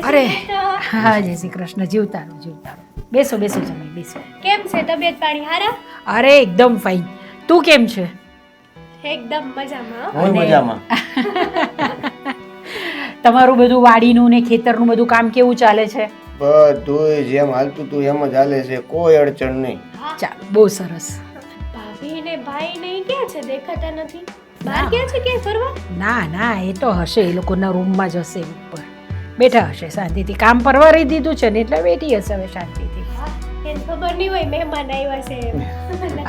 અરે હા, જય શ્રી કૃષ્ણ. જીવતારો જીવતારો. બેસો બેસો જમાઈ બેસો. કેમ છે તબિયત પાણી હારા? અરે એકદમ ફાઇન. તું કેમ છે? એકદમ મજામાં. હું મજામાં. તમારું બધું વાડીનું ને ખેતરનું બધું કામ કેવું ચાલે છે? બધું જેમ હાલતું તું એમ જ હાલે છે, કોઈ અડચણ નહીં. ચાલ, બહુ સરસ. ભાભી ને ભાઈ ને ક્યાં છે? દેખાતા નથી. બહાર ગયા છે કે ફરવા? ના ના, એ તો હશે, એ લોકોના રૂમમાં જ હશે, ઉપર બેઠા હશે શાંતિથી. કામ પરવારી દીધું છે ને એટલે બેઠી હશે હવે શાંતિથી. એને ખબર નહીં હોય મહેમાન આવ્યા છે.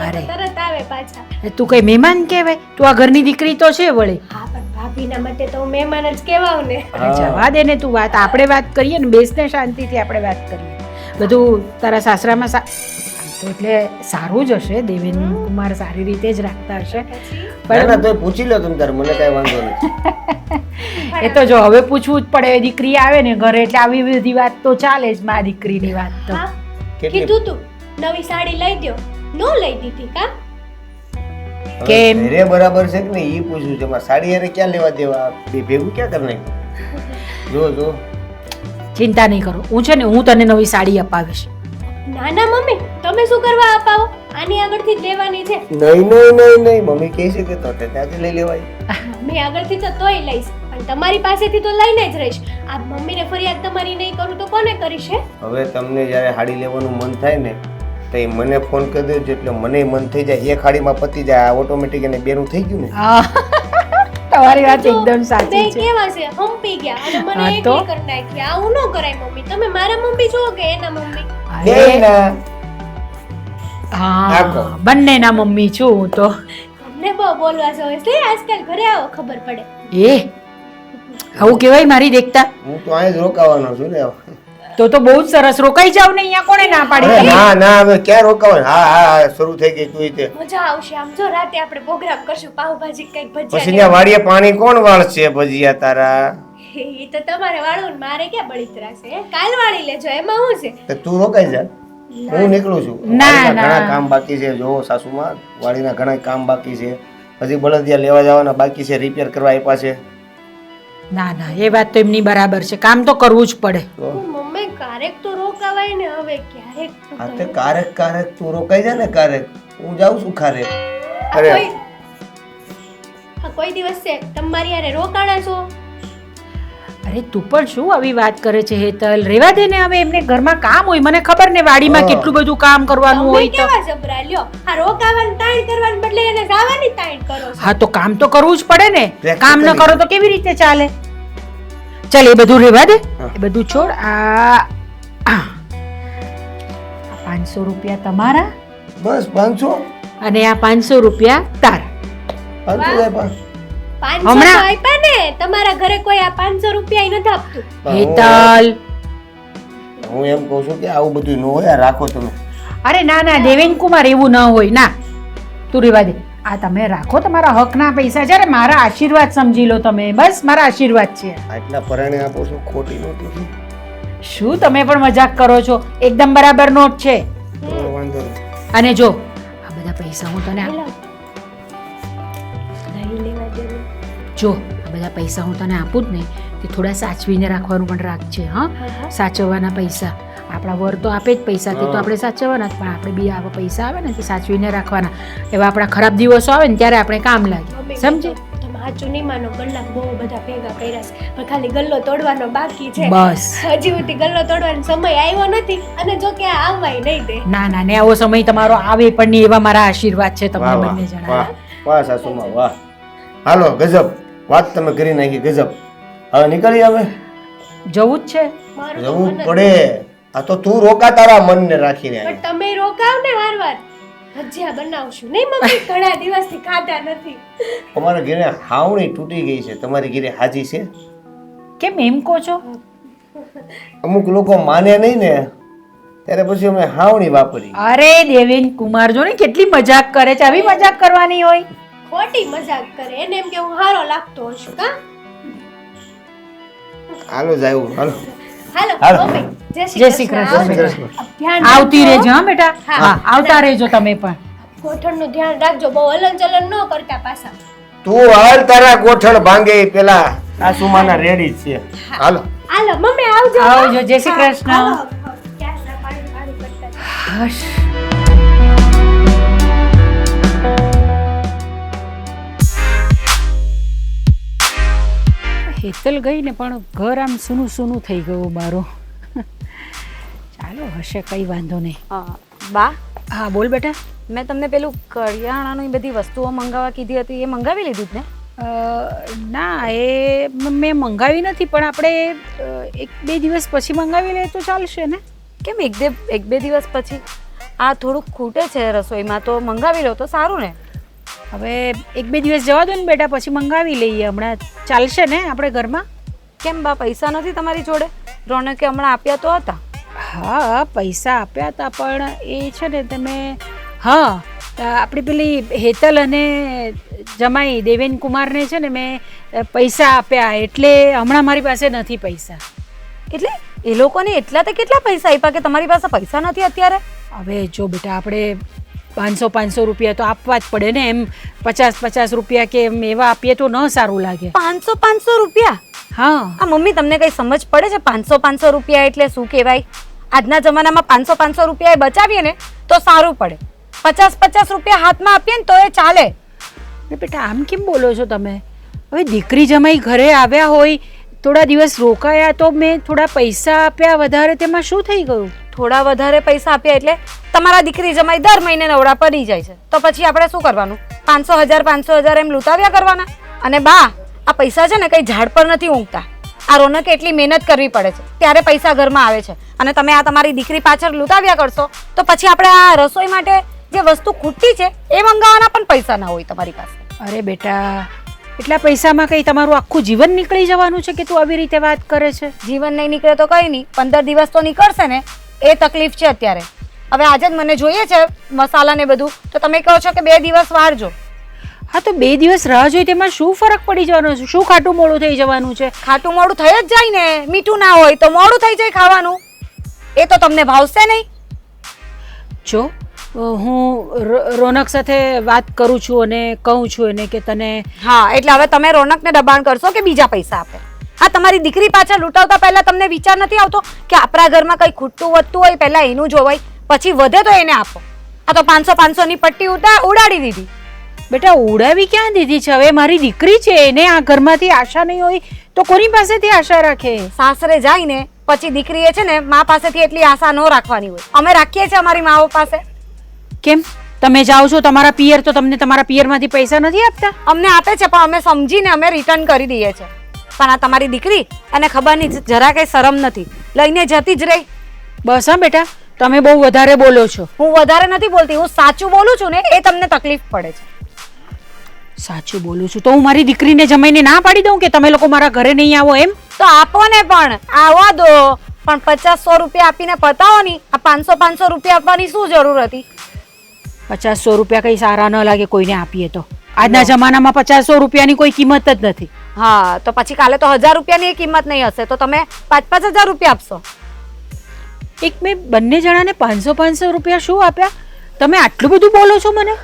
અરે. તરત આવે પાછા. તું કઈ મહેમાન કહેવાય? તું આ ઘરની દીકરી તો છે વળી. હા, પણ ભાભીના માટે તો હું મહેમાન જ કહેવાઉં ને. અરે જવા દે ને તું વાત. આપણે વાત કરીએ ને, બેસને શાંતિથી આપણે વાત કરીએ. બધું તારા સાસરામાં તો એટલે સારું જ હશે. દેવેન કુમાર સારી રીતે જ રાખતા હશે. ના ના, તોય પૂછી લો તમે તાર, મને કઈ વાંધો નથી. એ તો જો હવે પૂછવું જ પડે. દીકરી આવે ને ઘરે એટલે આવી બધી વાત તો ચાલે જ. માં દીકરીની વાત તો હા, કેટલી કીધું તું નવી સાડી લઈ દ્યો, નો લઈ દીધી કા? કેમ? ઘરે બરાબર છે કે નહીં ઈ પૂછ્યું છે. મારે સાડી હારે ક્યાં લેવા દેવા? બે ભેગું ક્યાં કરી નાખ્યું? જો જો, ચિંતા નહીં કરો. હું છે ને, હું તને નવી સાડી અપાવીશ. ના ના મમ્મી, તમે શું કરવા અપાવો? આની આગળથી જ લેવાની છે. નહીં નહીં નહીં નહીં, મમ્મી કહે છે કે તો ત્યાંથી લઈ લેવાય. મમ્મી આગળથી તો તોય લઈશ, પણ તમારી પાસેથી તો લઈને જ રહીશ. આ મમ્મીને ફરિયાદ તમારી નહીં કરું તો કોને કરીશ હે? હવે તમને જ્યારે હાડી લેવાનું મન થાય ને તો એ મને ફોન કરી દેજો, એટલે મને મન થઈ જાય. એક હાડીમાં પતી જાય, ઓટોમેટિક એને બેનું થઈ ગયું ને. તમારી વાત એકદમ સાચી બે છે. કેવા છે, હંપી ગયા અને મને હા એકલી તો? કરી નાખી. આવું ન કરાય મમ્મી. તમે મારા મમ્મી છો કે એના મમ્મી? અરે, બેયના. હા, આખો. બંનેના મમ્મી છું હું તો. તમને બહુ બોલવા છો એટલે આજકાલ ઘરે આવો ખબર પડે. એ આવું કેવાય મારી દેખતા? હું તો અહીં જ રોકાવાનો છું ને. તો બહુ જ સરસ. રોકાઈ જાવ ને, અહીંયા કોણે ના પાડી? અરે તમે? ના ના, હવે ક્યાં રોકાવાનું? હા હા હા, શરૂ થઈ ગઈ તું તે. મજા આવશે. આમ જો રાતે આપણે પ્રોગ્રામ કરશું, પાવભાજી કઈક પછી ભજીયા. ત્યાં વાડીએ પાણી કોણ વાળશે ભજીયા તારા? એ તો તમારે વાળું ને મારે ક્યાં બળિતરા છે? કાલ વાળી લેજો, એમાં શું છે? તો તું રોકાઈ જા, હું નીકળું છું. ના, વાડીના ના. ઘણા કામ બાકી છે. જો સાસુમાં, વાડીના ઘણા કામ બાકી છે. પછી બળદિયા લેવા જવાના બાકી છે, રિપેર કરવા આપ્યા છે. ના ના, એ વાત તો એમની બરાબર છે. કામ તો કરવું જ પડે. તો મમ્મી ક્યારેક તો રોકાવાય ને, હવે ક્યારેક તો આ તે કારેક કારેક તું રોકાઈ જા ને. કારેક હું જાઉં છું ખારેક. આ અરે કોઈ દિવસ છે તમારી યારે રોકાણા છો? અરે તું પણ શું આવી વાત કરે છે હેતલ? રેવા દે ને હવે. એમને ઘરમાં કામ હોય, મને ખબર ને વાડીમાં હા. કેટલું બધું કામ કરવાનું તમે હોય તો. કેવા જબરા લ્યો. આ રોકાવાનું તાણ કરવાનું બદલે એને જવાની તાણ કરો છો. હા, તો કામ તો કરવું જ પડે ને. Practically. કામ ન કરો તો કેવી રીતે ચાલે? ચાલ, એ બધું રેવા દે, હા. એ બધું છોડ. આ 500 રૂપિયા તમારા બસ 500 અને આ 500 રૂપિયા તારા. 500 જાય પાછું. 500 હમણાં- તો આપ્યા ને. તમારા ઘરે કોઈ આ 500 રૂપિયા નથી આપતું. હેતલ, હું એમ કહું છું કે આવું બધું ન હોય. આ રાખો તમે. અરે ના ના દેવેન કુમાર, એવું ન હોય. ના, તું રેવા દે. આ તમે રાખો, તમારા હકના પૈસા છે. મારા આશીર્વાદ સમજી લો તમે. બસ મારા આશીર્વાદ છે. આટલા પરાણે આપો છો, ખોટી નહોતી. શું તમે પણ મજાક કરો છો? એકદમ બરાબર નોટ છે. વાંધો નહીં. અને જો આ બધા પૈસા હું તને લઈ લેવા દે ને. જો આ બધા પૈસા હું તને આપું જ નહીં, તે થોડા સાચવીને રાખવાનું પણ રાખજે. હા, સાચવવાના પૈસા. આપણા વર તો આપે જ પૈસા, તે તો આપણે સાચવવાના જ, પણ આપણે બી આવા પૈસા આવે ને તે સાચવીને રાખવાના. એવા આપણા ખરાબ દિવસો આવે ને ત્યારે આપણે કામ લાગે. મમ્મી, સમજે? તમે સાચું નહીં માનો. ગલ્લા બહુ બધા ભેગા કર્યા છે, પણ ખાલી ગલ્લો તોડવાનો બાકી છે. બસ. હજી સુધી ગલ્લો તોડવાનો સમય આવ્યો નથી, અને જો કે આ આવવાય નહીં દે. ના ના, ને આવો સમય તમારો આવે પણ નહીં, એવા મારા આશીર્વાદ છે તમને વાહ બંને વાહ જણા. વાહ વાહ સાસુમાં વાહ. હાલો, ગજબ વાત તમે કરી નાખી. ગજબ. હવે નીકળી હવે જવું જ છે. મારું તો જવું મન જ પડે. આ તો તું રોકા તારા મનને રાખીને પણ અહીંયા. તમે રોકાવ ને હારવાર ભજીયા બનાવશું નહીં મમ્મી? ઘણા દિવસથી ખાધા નથી. અમારા ઘરે હાવણી તૂટી ગઈ છે. તમારી ઘરે હાજી છે? કેમ એમ કહો છો? અમુક લોકો માને નહીં ને, ત્યારે પછી અમે હાવણી વાપરી. અરે દેવેન કુમાર, જો ને કેટલી મજાક કરે છે. આવી મજાક કરવાની હોય? ખોટી મજાક કરે. એને એમ કે હું હારો લાગતો હશું કા? હાલો જાયું. હાલો હાલો હાલો. મમ્મી, જય જય શ્રી કૃષ્ણ. આવજો. ધ્યાન આવતી રાખજો. રહેજો હા બેટા. હા. હા, આવતા રહેજો તમે પણ. ગોઠણનું ધ્યાન રાખજો, બહુ હલન ચલન ન કરતા પાછા. તું હાલ, તારા ગોઠણ ભાંગે ઈ પેલા સાસુમાના રેડી જ છે. હાલો. હાલો મમ્મી આવજો. આવજો, જય શ્રી કૃષ્ણ. હાલો, હાલો. ક્યાં ના પાણી કરતા. હશ. હેતલ ગઈ ને પણ ઘર આમ સૂનું સૂનું થઈ ગયું મારું. ચાલો હશે, કઈ વાંધો નહીં. બા, હા બોલ બેટા. મેં તમને પેલું કરિયાણાની બધી વસ્તુઓ મંગાવવા કીધી હતી, એ મંગાવી લીધું જ ને? ના, એ મેં મંગાવી નથી, પણ આપણે 1-2 દિવસ પછી મંગાવી લઈએ તો ચાલશે ને? કેમ એક બે દિવસ પછી? આ થોડુંક ખૂટે છે રસોઈમાં, તો મંગાવી લો તો સારું ને. હવે 1-2 દિવસ જવા દો ને બેટા, પછી મંગાવી લઈએ. હમણાં ચાલશે ને આપણે ઘરમાં? કેમ બા, પૈસા નથી તમારી જોડે? રોનકે હમણાં આપ્યા તો હતા. હા, પૈસા આપ્યા હતા, પણ એ છે ને તમે, હા, આપણી પેલી હેતલ અને જમાઈ દેવેન કુમારને છે ને મેં પૈસા આપ્યા, એટલે હમણાં મારી પાસે નથી પૈસા. એટલે એ લોકોને એટલા તે કેટલા પૈસા આપ્યા કે તમારી પાસે પૈસા નથી અત્યારે? હવે જો બેટા, આપણે 500 રૂપિયા તો આપવા જ પડે ને. એમ 50 રૂપિયા કે એમ એવા આપીએ તો ન સારું લાગે. 500 રૂપિયા? હા. આ મમ્મી, તમને કઈ સમજ પડે છે 500 રૂપિયા એટલે શું કહેવાય? આજના જમાનામાં 500 રૂપિયા એ બચાવીએ ને તો સારું પડે. 50 રૂપિયા હાથમાં આપીએ ને તો એ ચાલે. બેટા આમ કેમ બોલો છો તમે? હવે દીકરી જમાઈ ઘરે આવ્યા હોય, થોડા દિવસ રોકાયા તો મેં થોડા પૈસા આપ્યા વધારે, તેમાં શું થઈ ગયું? થોડા વધારે પૈસા આપ્યા એટલે તમારા દીકરી જમાઈ દર મહિને નવરા પડી જાય છે, તો પછી આપણે શું કરવાનું? 500,000 એમ લૂંટાવ્યા કરવાના? અને બા, આ પૈસા છે ને કઈ ઝાડ પર નથી ઊંઘતા. આ રોનકે એટલી મહેનત કરવી પડે છે, ત્યારે પૈસા ઘરમાં આવે છે, અને તમે આ તમારી દીકરી પાછળ લૂંટાવ્યા કરશો તો પછી આપણે આ રસોઈ માટે જે વસ્તુ ખૂટતી છે એ મંગાવવાના પણ પૈસા ના હોય તમારી પાસે. અરે બેટા, એટલા પૈસામાં કઈ તમારું આખું જીવન નીકળી જવાનું છે કે તું આવી રીતે વાત કરે છે? જીવન નહીં નીકળે તો કઈ નહીં, 15 દિવસ તો નીકળશે ને, એ તકલીફ છે અત્યારે. હવે આજે જ મને જોઈએ છે મસાલા ને બધું, તો તમે કહો છો કે 2 દિવસ વારજો. હા, તો 2 દિવસ રાહ જોઈ તેમાં શું ફરક પડી જવાનો છે? શું ખાટું મોડું થઈ જવાનું છે? ખાટું મોડું થઈ જ જાય ને, મીઠું ના હોય તો મોડું થઈ જાય ખાવાનું. એ તો તમને ભાવશે નહીં. જો હું રોનક સાથે વાત કરું છું અને કહું છું એને કે તને. હા, એટલે હવે તમે રોનકને દબાણ કરશો કે બીજા પૈસા આપે. હા, તમારી દીકરી પાછળ લૂંટાવતા પહેલા તમને વિચાર નથી આવતો કે આપણા ઘરમાં કઈ ખૂટતું વધતું હોય, પહેલા એનું જોવાય, પછી વધે તો એને આપો. આ તો 500 ની પટ્ટી ઉડાડી દીધી. બેટા ઉડાવી ક્યાં દીધી છે? હવે મારી દીકરી છે, એને આ ઘરમાંથી આશા નહીં હોય તો કોની પાસેથી આશા રાખે? સાસરે જાય ને પછી દીકરીએ છે ને મા પાસેથી એટલી આશા ન રાખવાની હોય. અમે રાખીએ છીએ અમારી માઓ પાસે. કેમ તમે જાઓ છો તમારા પિયર, તો તમને તમારા પિયરમાંથી પૈસા નથી આપતા? અમને આપે છે, પણ અમે સમજીને અમે રિટર્ન કરી દઈએ છીએ. પણ આ તમારી દીકરી, એને ખબર નહીં, જરા કઈ શરમ નથી, લઈને જતી જ રહી. બસ હા બેટા, તમે બહુ વધારે બોલો છો. હું વધારે નથી બોલતી, હું સાચું બોલું છું ને, એ તમને તકલીફ પડે છે. સાચું બોલું છું તો હું મારી દીકરીને જમાઈને ના પાડી દઉં કે તમે લોકો મારા ઘરે નહીં આવો એમ? તો આપો ને, પણ આવવા દો. પણ 50-100 રૂપિયા આપીને પતાવો નહીં. આ 500 રૂપિયા આપવાની શું જરૂર હતી? 50-100 રૂપિયા કઈ સારા ન લાગે કોઈને આપીએ તો. આજના જમાનામાં 50-100 રૂપિયાની કોઈ કિંમત જ નથી. હા, તો પછી કાલે તો 1000 રૂપિયાની કિંમત નહીં હશે, તો તમે 5,000 રૂપિયા આપશો. એક મેં બંને જણાને 500 રૂપિયા શું આપ્યા? તમે આટલું બધું બોલો છો મને?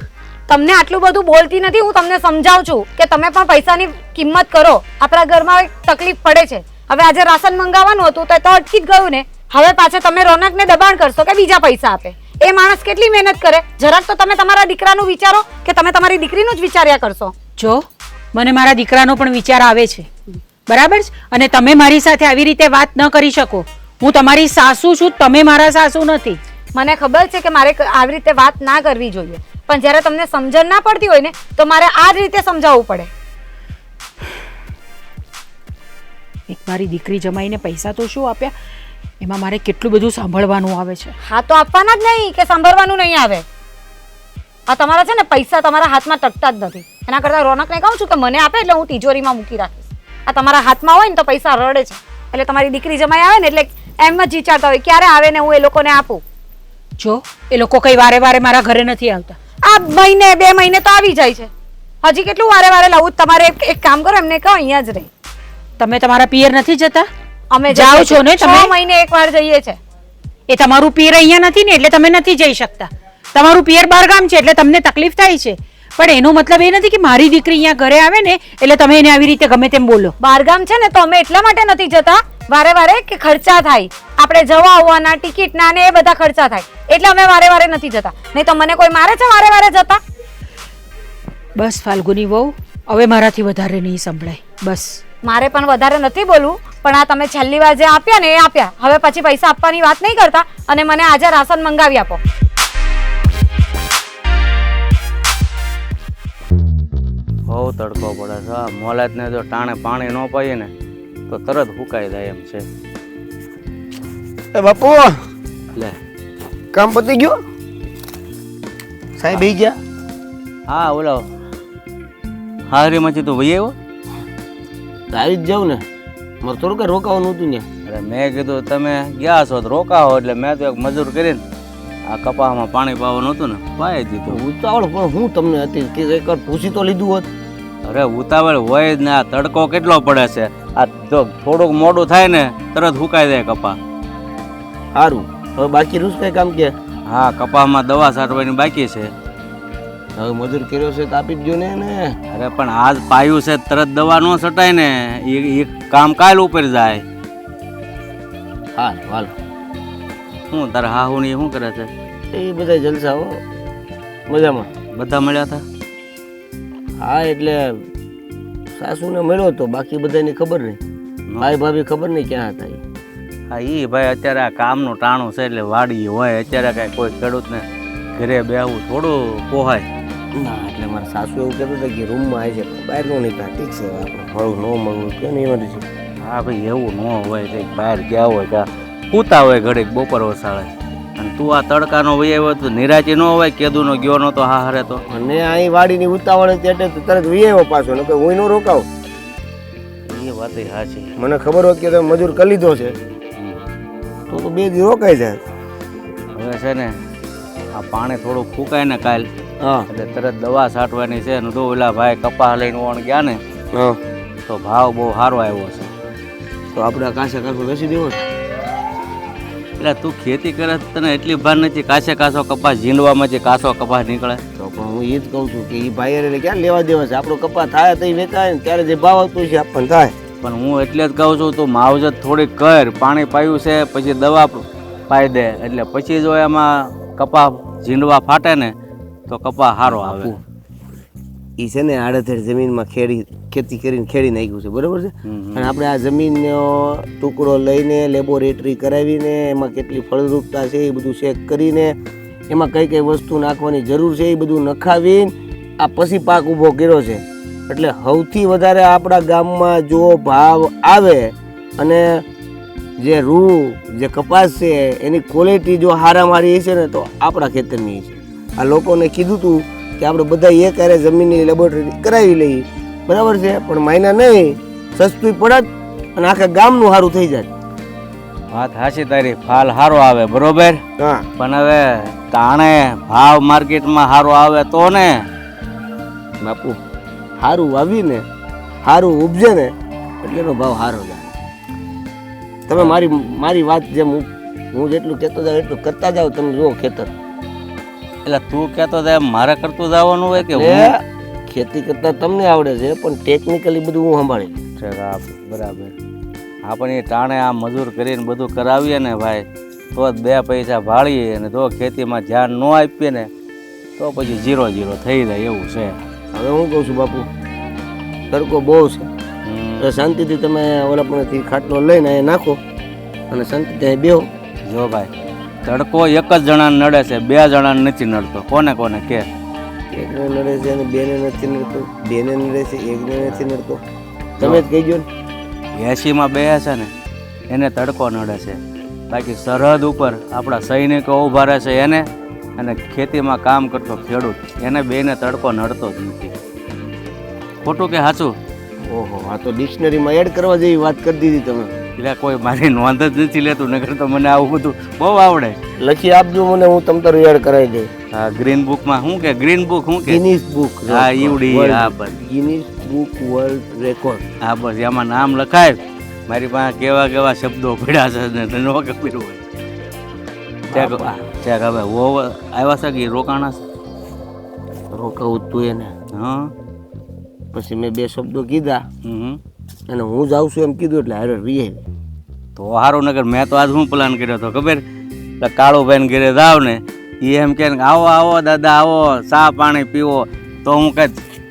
તમને આટલું બધું બોલતી નથી, હું તમને સમજાવું છું કે તમે પણ પૈસાની કિંમત કરો. આપણા ઘરમાં તકલીફ પડે છે. હવે આજે રાશન મંગાવવાનું હતું તો અટકી જ ગયું ને. હવે પાછા તમે રોનકને દબાણ કરશો કે બીજા પૈસા આપે. એ માણસ કેટલી મહેનત કરે, જરાક તો તમે તમારા દીકરાનું વિચારો કે તમે તમારી દીકરીનું જ વિચાર્યા કરશો. જો મને મારા દીકરાનો પણ વિચાર આવે છે, બરાબર છે, અને તમે મારી સાથે આવી રીતે વાત ન કરી શકો. હું તમારી સાસુ છું, તમે મારા સાસુ નથી. મને ખબર છે કે મારે આવી રીતે વાત ના કરવી જોઈએ, પણ જ્યારે તમને સમજણ ના પડતી હોય ને તો મારે આ જ રીતે સમજાવવું પડે. એક મારી દીકરી જમાઈને પૈસા તો શું આપ્યા, એમાં મારે કેટલું બધું સાંભળવાનું આવે છે. હા, તો આપવાના જ નહીં કે સાંભળવાનું નહીં આવે. આ તમારા છે ને પૈસા તમારા હાથમાં ટકતા જ નથી. એના કરતાં રોનકને કહું છું કે મને આપે એટલે હું તિજોરીમાં મૂકી રાખીશ. આ તમારા હાથમાં હોય ને તો પૈસા રડે છે, એટલે તમારી દીકરી જમાઈ આવે ને એટલે એમ જ વિચારતા હોય ક્યારે આવે ને હું એ લોકોને આપું. જો એ લોકો કઈ વારે વારે મારા ઘરે નથી આવતા. આ મહિને 2 મહિને તો આવી જાય છે. હજી કેટલું વારે વારે લાવું? તમારે એક કામ કરો, એમને કહો અહીંયા જ રહે. તમે તમારા પિયર નથી જતા? અમે જાઓ છો ને તમે? 6 મહિને એકવાર જઈએ છે. એ તમારું પિયર અહીંયા નથી ને એટલે તમે નથી જઈ શકતા. તમારું પિયર બાર ગામ છે એટલે તમને તકલીફ થાય છે, પણ એનો મતલબ એ નથી કે મારી દીકરી અહીંયા ઘરે આવે ને એટલે તમે એને આવી રીતે ગમે તેમ બોલો. બહારગામ છે ને તો અમે એટલા માટે નથી જતા વારે વારે કે ખર્ચા થાય, આપણે જવા આવવાના ટિકિટના ને એ બધા ખર્ચા થાય એટલે અમે વારે વારે નથી જતા. નહીં તો મને કોઈ મારે છે વારે વારે જતા? બસ ફાલ્ગુની વહુ, હવે મારાથી વધારે નહીં સંભળાય. બસ મારે પણ વધારે નથી બોલવું, પણ આ તમે છેલ્લી વાર જે આપ્યા ને એ આપ્યા. હવે પછી પૈસા આપવાની વાત નહીં કરતા અને મને આજે રાશન મંગાવી આપો. બહુ તડકો પડે છે. આ મોલાદને જો ટાણે પાણી ન પાઈએ ને તો તરત સુકાઈ જાય એમ છે. એ બાપુ, લે કામ પતી ગયું? સાહેબ આવી ગયા? હા, ઓલો હારીમાંથી તું વહી આવ્યો? આવી જ જાઉં ને, મારે થોડું કઈ રોકાવાનું હતું ને. એટલે મેં કીધું તમે ગયા છો તો રોકાવો, એટલે મેં તો એક મજૂર કરીને આ કપાસમાં પાણી પાવાનું હતું ને પાઈ દીધું. ઉતાવળ પણ હું તમને હતી કે એકવાર પૂછી તો લીધું હોત. અરે ઉતાવળ હોય જ ને, આ તડકો કેટલો પડે છે. આ જો થોડુંક મોડું થાય ને તરત સુકાઈ જાય કપા. સારું, હવે બાકી રૂસ કઈ કામ કે? હા, કપાસમાં દવા છાંટવાની બાકી છે. હવે મજૂર કર્યો છે તો આપી જ જો ને એને. અરે પણ આજ પાયું છે તરત દવા ન છટાય ને, એ કામ કાલ ઉપર જાય. હા હાલ. શું તારા હાહુની શું કરે છે? એ બધા જલસા હો, મજામાં. બધા મળ્યા હતા? હા એટલે સાસુને મળ્યો તો, બાકી બધાની ખબર નહીં. ભાઈ ભાભી ખબર નહીં ક્યાં હતા. હા ઈ ભાઈ અત્યારે આ કામનું ટાણું છે એટલે વાડી હોય. અત્યારે કાંઈ કોઈ ખેડૂતને ઘરે બેહવું થોડું પોહાય. ના એટલે મારા સાસુ એવું કહેતા હતા કે રૂમમાં આવે છે, બહાર નો નીકળા. ઠીક છે, આપણે મળવું ન મળવું કે નહીં એમાં છે. હા ભાઈ એવું ન હોય, કંઈક બહાર ગયા હોય કે પૂતા હોય ઘડીક બપોર વસાળે, અને તું આ તડકાનો વહી આવ્યો તો નિરાચી ન હોય, કેદુનો ગયો નતો હા હારે તો. અને અહીં વાડીની ઉતાવળ હતી એટલે તરત વિયેવો પાછો, નકર હું ન રોકાવ. એ વાત સાચી. મને ખબર હોત કે તમે મજૂર કરી લીધો છે તો 2 દી રોકાઈ જાય. હવે છે ને આ પાણી થોડું ફૂકાય ને કાલ, હા એટલે તરત દવા છાંટવાની છે ને. તો ઓલા ભાઈ કપાસ લઈને ઓણ ગયા ને હા, તો ભાવ બહુ સારો આવ્યો છે. તો આપણે કાંસે કાંસો બેસી દેવો છે. એટલે તું ખેતી કરે તને એટલી ભાર નથી, કાસે કાસો કપાસ ઝીંડવામાંથી કાસો કપાસ નીકળે. તો પણ હું એ જ કહું છું કે એ ભાઈ એટલે ક્યાં લેવા દેવા છે. આપણો કપા થાય તો વેચાય ને ત્યારે જે ભાવ આવતો છે આપણને થાય. પણ હું એટલે જ કહું છું તું માવજત થોડીક કર. પાણી પાયું છે પછી દવા પાઈ દે, એટલે પછી જો એમાં કપા ઝીંડવા ફાટે ને તો કપા સારો આવે. એ છે ને આડેધડ જમીનમાં ખેતી કરીને ખેડી નાખ્યું છે, બરોબર છે. અને આપણે આ જમીનનો ટુકડો લઈને લેબોરેટરી કરાવીને એમાં કેટલી ફળદ્રુપતા છે એ બધું ચેક કરીને એમાં કઈ કઈ વસ્તુ નાખવાની જરૂર છે એ બધું નખાવીને આ પછી પાક ઊભો કર્યો છે. એટલે સૌથી વધારે આપણા ગામમાં જો ભાવ આવે અને જે જે કપાસ છે એની ક્વોલિટી જો હારામારી હશે ને તો આપણા ખેતરની છે. આ લોકોને કીધું હતું કે આપણે બધા એક હારે જમીનની લેબોરેટરી કરાવી લઈએ, બરાબર છે, પણ માયના નહીં, સસ્તું પડત અને આખા ગામનું સારું થઈ જાય. વાત હાચી તારી, ફાલ સારો આવે બરોબર. હા પણ હવે તાણે ભાવ માર્કેટમાં સારો આવે તો ને બાપુ, સારું વાવીને સારું ઉપજે ને એટલે એનો ભાવ સારો જાય. તમે મારી વાત જેમ હું જેટલું કહેતો જાઉં એટલું કરતા જાઓ. તમે જુઓ ખેતર, એટલે તું કહેતો થાય મારે કરતું જવાનું હોય કે ખેતી કરતા તમને આવડે છે પણ ટેકનિકલી બધું હું સંભાળી લઉં. બરાબર. આપણે એ ટાણે આ મજૂર કરીને બધું કરાવીએ ને ભાઈ તો જ 2 પૈસા ભાળીએ, અને જો ખેતીમાં ધ્યાન ન આપીએ ને તો પછી 0-0 થઈ જાય એવું છે. હવે હું કહું છું બાપુ, તડકો બહુ છે તો શાંતિથી તમે ઓલાપણેથી ખાટલો લઈને અહીંયા નાખો અને શાંતિથી બેહો. જો ભાઈ તડકો એક જ જણાને નડે છે, 2 જણાને નથી નડતો. કોને કોને કે? એકને નડે છે અને 2ને નથી નડતો, 2ને નડે છે, 1ને નથી નડતો. તમે જ કહીજો ને. 80માં બે છે ને એને તડકો નડે છે, બાકી સરહદ ઉપર આપણા સૈનિકો ઊભા રહે છે એને, અને ખેતીમાં કામ કરતો ખેડૂત એને બેને તડકો નડતો જ નથી. ખોટું કે સાચું? ઓહો, આ તો ડિક્શનરીમાં એડ કરવા જેવી વાત કરી દીધી તમે. એટલે કોઈ મારી નોંધ જ નથી લેતું, નકર તો મને આવું બધું બહુ આવડે. લખી આપજો મને, હું તમ તારું એડ કરાવી દઉં. હા, ગ્રીન બુકમાં શું કે? ગ્રીન બુક શું કે? Guinness book. હા ઈવડી. હા બસ ગિનીસ બુક વર્લ્ડ રેકોર્ડ. હા બસ એમાં નામ લખાય. મારી પાસે કેવા કેવા શબ્દો પડ્યા છે ને ન ખબર હોય. છે કે હવે વો આવ્યા છે કે રોકાણા છે? રોકાવું તું એને. હા. પછી મેં 2 શબ્દો કીધા હમ. અને હું જાઉં છું એમ કીધું એટલે હારે રહી આવી. તો સારું નગર મેં તો આજ શું પ્લાન કર્યો હતો ખબર? એટલે કાળુભાઈને ઘરે જાવ ને એ એમ કહે કે આવો આવો દાદા આવો, ચા પાણી પીવો. તો હું કહે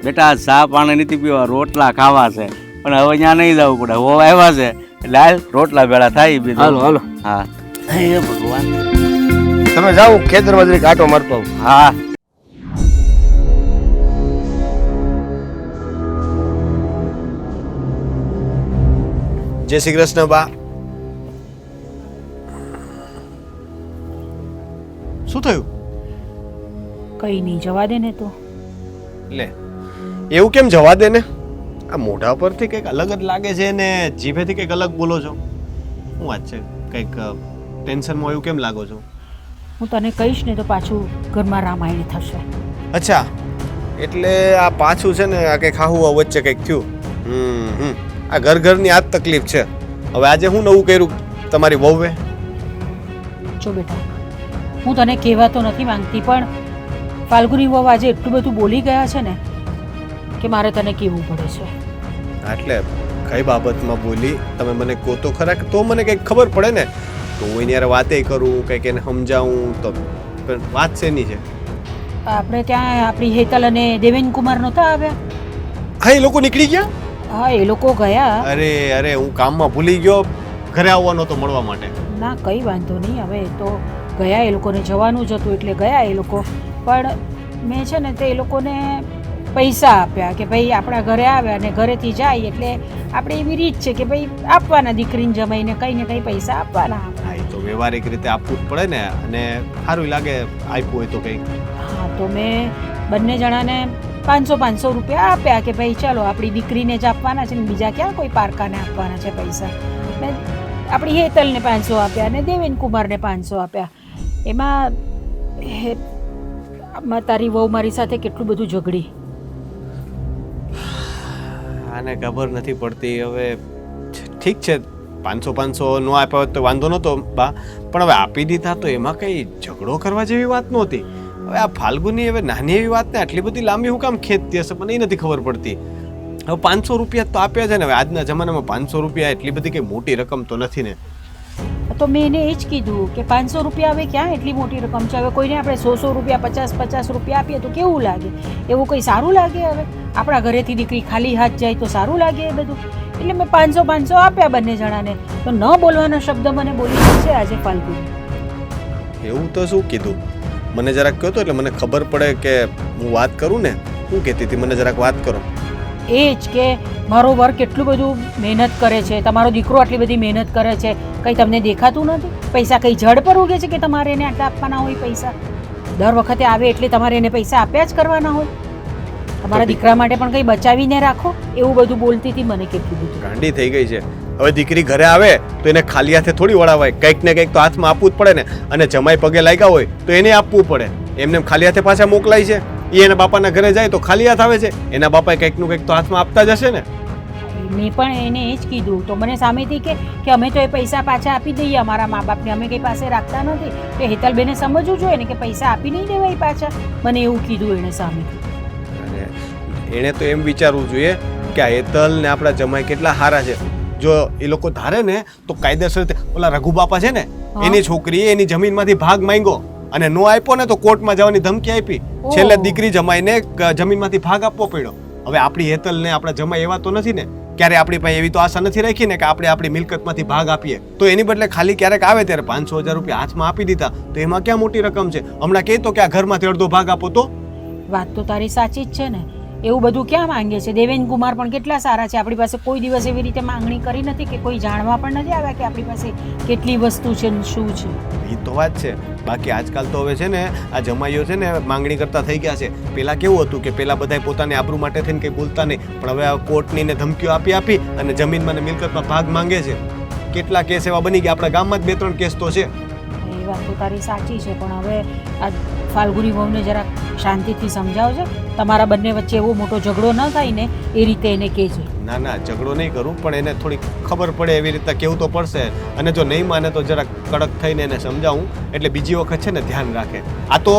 બેટા ચા પાણી નથી પીવા, રોટલા ખાવા છે. પણ હવે ત્યાં નહીં જવું પડે, હો આવ્યા છે એટલે હાલ રોટલા ભેળા થાય બીજું. હાલો હાલો. હા હે ભગવાન. તમે જાઓ ખેતરમાં જરીક આંટો મારતો આવો. હા. જય શ્રી કૃષ્ણ બા. શું થયું? કઈ નહીં, જવા દે ને તો. લે એવું કેમ જવા દે ને? આ મોઢા પરથી કંઈક અલગ જ લાગે છે ને જીભેથી કંઈક અલગ બોલો છો. શું વાત છે? કંઈક ટેન્શનમાં એવું કેમ લાગો છો? હું તને કહીશ ને તો પાછું ઘરમાં રામાયણ થશે. અચ્છા, એટલે આ પાછું છે ને આ કંઈક હાહુ વચ્ચે કંઈક થયું. આ ઘરની આ જ તકલીફ છે. હવે આજે હું નવું કર્યું તમારી વહુએ? જો બેટા, હું તને કહેવા તો નથી માંગતી, પણ ફાલ્ગુની વહુ આજે એટલું બધું બોલી ગયા છે ને કે મારે તને કહેવું પડે છે. એટલે કઈ બાબતમાં બોલી તમે મને કહો તો ખરા, તો મને કંઈક ખબર પડે ને. તો હું એની યાર વાતે કરું, કંઈક એને સમજાવું. તો પણ વાત શેની છે? આપણે ત્યાં આપણી હેતલ અને દેવેન કુમાર નહોતા આવ્યા? હા, એ લોકો નીકળી ગયા? હા, એ લોકો ગયા. અરે હું કામમાં ભૂલી ગયો, ઘરે આવવાનો તો મળવા માટે. ના, કંઈ વાંધો નહીં, હવે તો ગયા, એ લોકોને જવાનું જ હતું એટલે ગયા એ લોકો. પણ મેં છે ને તે એ લોકોને પૈસા આપ્યા કે ભાઈ આપણા ઘરે આવ્યા અને ઘરેથી જાય એટલે આપણે એવી રીત છે કે ભાઈ આપવાના, દીકરીને જમાઈને કંઈ ને કંઈ પૈસા આપવાના. હા, એ તો વ્યવહારિક રીતે આપવું જ પડે ને. અને સારું લાગે આપ્યું હોય તો કંઈક. હા, તો મેં બંને જણાને 500 રૂપિયા આપ્યા કે ભાઈ ચાલો આપણી દીકરીને જ આપવાના છે ને બીજા ક્યાં કોઈ પારકાને આપવાના છે પૈસા. મેં આપણી હેતલને 500 આપ્યા અને દેવેન કુમારને 500 આપ્યા. એમાં તારી વહુ મારી સાથે કેટલું બધું ઝઘડી. આને ખબર નથી પડતી. હવે ઠીક છે, 500 નો આપ્યા હોત તો વાંધો નહોતો બા, પણ હવે આપી દીધા તો એમાં કંઈ ઝઘડો કરવા જેવી વાત નહોતી. હવે આ ફાલ્ગુની હવે નાની એવી વાતને આટલી બધી લાંબી હું કામ ખેંચતી હશે મને એ નથી ખબર પડતી. હવે 500 રૂપિયા તો આપ્યા છે ને. હવે આજના જમાનામાં 500 રૂપિયા એટલી બધી કંઈ મોટી રકમ તો નથી ને. તો મેં એને એ જ કીધું કે 500 રૂપિયા હવે ક્યાં એટલી મોટી રકમ છે. હવે કોઈને આપણે 100 રૂપિયા 50 રૂપિયા આપીએ તો કેવું લાગે? એવું કંઈ સારું લાગે? હવે આપણા ઘરેથી દીકરી ખાલી હાથ જાય તો સારું લાગે એ બધું? એટલે મેં 500 આપ્યા બંને જણાને. તો ન બોલવાના શબ્દ મને બોલી છે આજે ફાલ્ગુની. એવું તો શું કીધું? મને જરાક કહો તો એટલે મને ખબર પડે કે હું વાત કરું ને. શું કહેતી હતી? મને જરાક વાત કરો. એ જ કે મારો વર કેટલું બધું મહેનત કરે છે, તમારો દીકરો આટલી બધી મહેનત કરે છે, કંઈ તમને દેખાતું નથી? પૈસા કંઈ જડ પર ઉગે છે કે તમારે એને આટલા આપવાના હોય પૈસા? દર વખતે આવે એટલે તમારે એને પૈસા આપ્યા જ કરવાના હોય? તમારા દીકરા માટે પણ કંઈ બચાવીને રાખો. એવું બધું બોલતી હતી મને કેટલું બધું. ગાંડી થઈ ગઈ છે. હવે દીકરી ઘરે આવે તો એને ખાલી હાથે થોડી વળાવાય. કંઈક ને કંઈક તો હાથમાં આપવું જ પડે ને. અને જમાઈ પગે લાગ્યા હોય તો એને આપવું પડે. એમને ખાલી હાથે પાછા મોકલાય છે? એ એના બાપાના ઘરે જાય તો ખાલી હાથ આવે છે? એના બાપાએ કંઈકનું કંઈક તો હાથમાં આપતા જ હશે ને. મેં પણ એને એ જ કીધું તો મને સામેથી કે અમે તો એ પૈસા પાછા આપી દઈએ અમારા મા બાપને, અમે કંઈ પાસે રાખતા નથી. તો હેતલબેને સમજવું જોઈએ ને કે પૈસા આપી નહીં દેવાય પાછા. મને એવું કીધું એણે સામેથી. અને એણે તો એમ વિચારવું જોઈએ કે આ હેતલ ને આપણા જમાઈ કેટલા સારા છે. જો એ લોકો ધારે ને તો કાયદેસર ઓલા રઘુ બાપા છે ને એની છોકરીએ એની જમીનમાંથી ભાગ માંગ્યો અને નો આપ્યો ને તો કોર્ટમાં જવાની ધમકી આપી. છેલ્લે દીકરી જમાઈને જમીનમાંથી ભાગ આપવો પડ્યો. હવે આપણી હેતલ ને આપણા જમાઈ એવા તો નથી ને, ક્યારે આપણી પાસે એવી તો આશા નથી રાખી ને કે આપણે આપણી મિલકતમાંથી ભાગ આપીએ. તો એની બદલે ખાલી ક્યારેક આવે ત્યારે 500,000 રૂપિયા હાથમાં આપી દીધા તો એમાં ક્યાં મોટી રકમ છે? હમણાં કહેતો કે આ ઘરમાંથી અડધો ભાગ આપો તો? વાત તો તારી સાચી જ છે ને. એવું બધું ક્યાં માંગે છે? દેવેન કુમાર પણ કેટલા સારા છે. આપણી પાસે કોઈ દિવસ એવી રીતે માંગણી કરી નથી કે કોઈ જાણવા પણ નથી આવ્યા કે આપણી પાસે કેટલી વસ્તુ છે ને શું છે. એ તો વાત છે. બાકી આજકાલ તો હવે છે ને આ જમાઈઓ છે ને માંગણી કરતા થઈ ગયા છે. પહેલા કેવું હતું કે પહેલા બધા પોતાની આબરૂ માટે થઈને કંઈ બોલતા નહીં, પણ હવે આ કોર્ટની ને ધમકીઓ આપી અને જમીનમાં ને મિલકતમાં ભાગ માંગે છે. કેટલા કેસ એવા બની ગયા? આપણા ગામમાં જ 2-3 કેસ તો છે. એ વાત તો તારી સાચી છે, પણ હવે આ ફાલ્ગુની વહુને જરાક શાંતિથી સમજાવજો. તમારા બંને વચ્ચે એવો મોટો ઝઘડો ન થાય ને એ રીતે એને કહેજે. ના ના ઝઘડો નહીં કરું પણ એને થોડી ખબર પડે એવી રીતે કેવું તો પડશે. અને જો નહીં માને તો જરા કડક થઈને એને સમજાવું એટલે બીજી વખત છે ને ધ્યાન રાખે. આ તો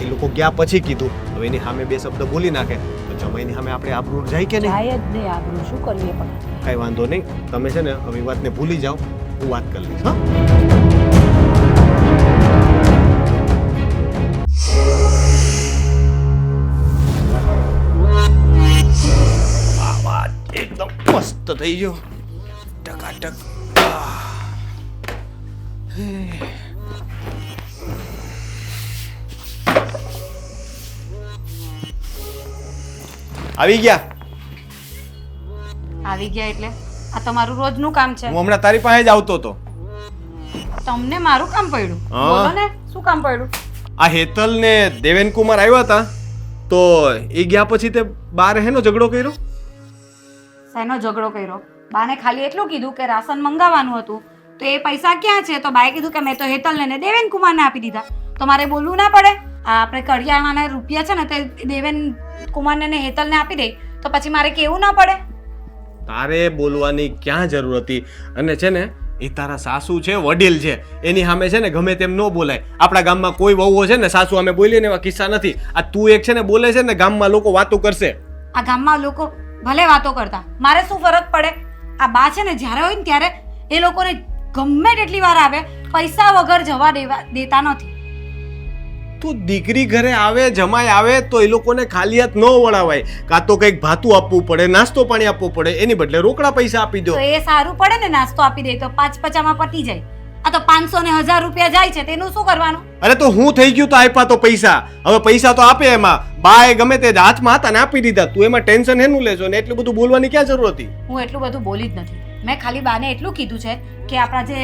એ લોકો ગયા પછી કીધું, હવે એની સામે બે શબ્દ બોલી નાખે તો જમાઈની સામે આપણે આબરૂ જાય કે નહીં? જાય જ નહીં આપણું શું કરીએ પણ. કાંઈ વાંધો નહીં, તમે છે ને હવે વાતને ભૂલી જાઓ, હું વાત કરી લઈશ. હા આ વાત એકદમ મસ્ત થઈ ગયો, ટકાટક. આવી ગયા? આવી ગયા એટલે આ તમારું રોજનું કામ છે. હું હમણાં તારી પાસે જ આવતો હતો. તમને મારું કામ પડ્યું? હા. બોલો ને શું કામ પડ્યું? આ હેતલ ને દેવેનકુમાર આવ્યા હતા તો એ ગયા પછી તે બાર હેનો ઝઘડો કર્યો. શેનો ઝઘડો કર્યો? બાને ખાલી એટલું કીધું કે રાશન મંગાવવાનું હતું તો એ પૈસા ક્યાં છે? તો બાએ કીધું કે મેં તો હેતલને ને દેવેન કુમારને આપી દીધા. તો મારે બોલવું ના પડે? આ આપણે કરિયાણાના રૂપિયા છે ને તે દેવેન કુમારને ને હેતલને આપી દે તો પછી મારે કેવું ના પડે? તારે બોલવાની ક્યાં જરૂર હતી? અને છે ને એ તારા સાસુ છે, વડીલ છે, એની સામે છે ને ગમે તેમ ન બોલાય. આપણા ગામમાં કોઈ વહુઓ છે ને સાસુ સામે બોલીએ ને એવા કિસ્સા નથી. આ તું એક છે ને બોલે છે ને ગામમાં લોકો વાતો કરશે. આ ગામમાં લોકો ભલે વાતો કરતા, મારે શું ફરક પડે? આ બા છે ને જ્યારે હોય ને ત્યારે એ લોકોને ગમે તેટલી વાર આવે પૈસા વગર જવા દેતા નથી. તું દીકરી ઘરે આવે, જમાઈ આવે તો એ લોકોને ખાલી હાથ ન વળાવાય. કાં તો કંઈક ભાતું આપવું પડે, નાસ્તો પાણી આપવો પડે, એની બદલે રોકડા પૈસા આપી દો. તો એ સારું પડે ને, નાસ્તો આપી દે તો 5-50માં પતી જાય. આ તો 500 ને 1000 રૂપિયા જાય છે, તેનું શું કરવાનું? અરે તો હું થઈ ગયું તો આપ્યા તો પૈસા, હવે પૈસા તો આપે. એમાં બાએ ગમે તે હાથમાં હતા ને આપી દીધા. તું એમાં ટેન્શન હેનું લેશો ને એટલું બધું બોલવાની ક્યાં જરૂર હતી? હું એટલું બધું બોલી જ નથી. મેં ખાલી બાને એટલું કીધું છે કે આપણા જે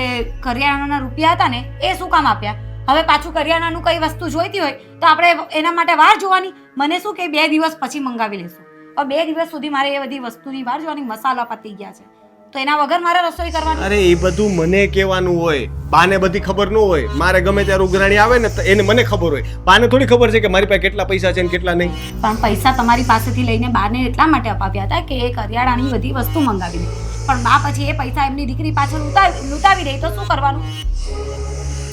કરિયાણાના રૂપિયા હતા ને એ શું કામ આપ્યા? હવે પાછું કરિયાણાનું કઈ વસ્તુ જોઈતી હોય તો આપણે એના માટે વાર જોવાની. મને શું કે 2 દિવસ પછી મંગાવી લેશું. હવે 2 દિવસ સુધી મારે એ બધી વસ્તુની વાર જોવાની. મસાલા પતી ગયા છે તો એના વગર મારે રસોઈ કરવાની. અરે એ બધું મને કહેવાનું હોય, બાને બધી ખબર ન હોય. મારે ગમે ત્યારે ઉઘરાણી આવે ને તો એને મને ખબર હોય. બાને થોડી ખબર છે કે મારી પાસે કેટલા પૈસા છે ને કેટલા નહીં. પણ પૈસા તમારી પાસેથી લઈને બાને એટલા માટે અપાવ્યા હતા કે એ કરિયાણાની બધી વસ્તુ મંગાવી દે. પણ બા પછી એ પૈસા એમની દીકરી પાછળ લૂંટાવી દે તો શું કરવાનું?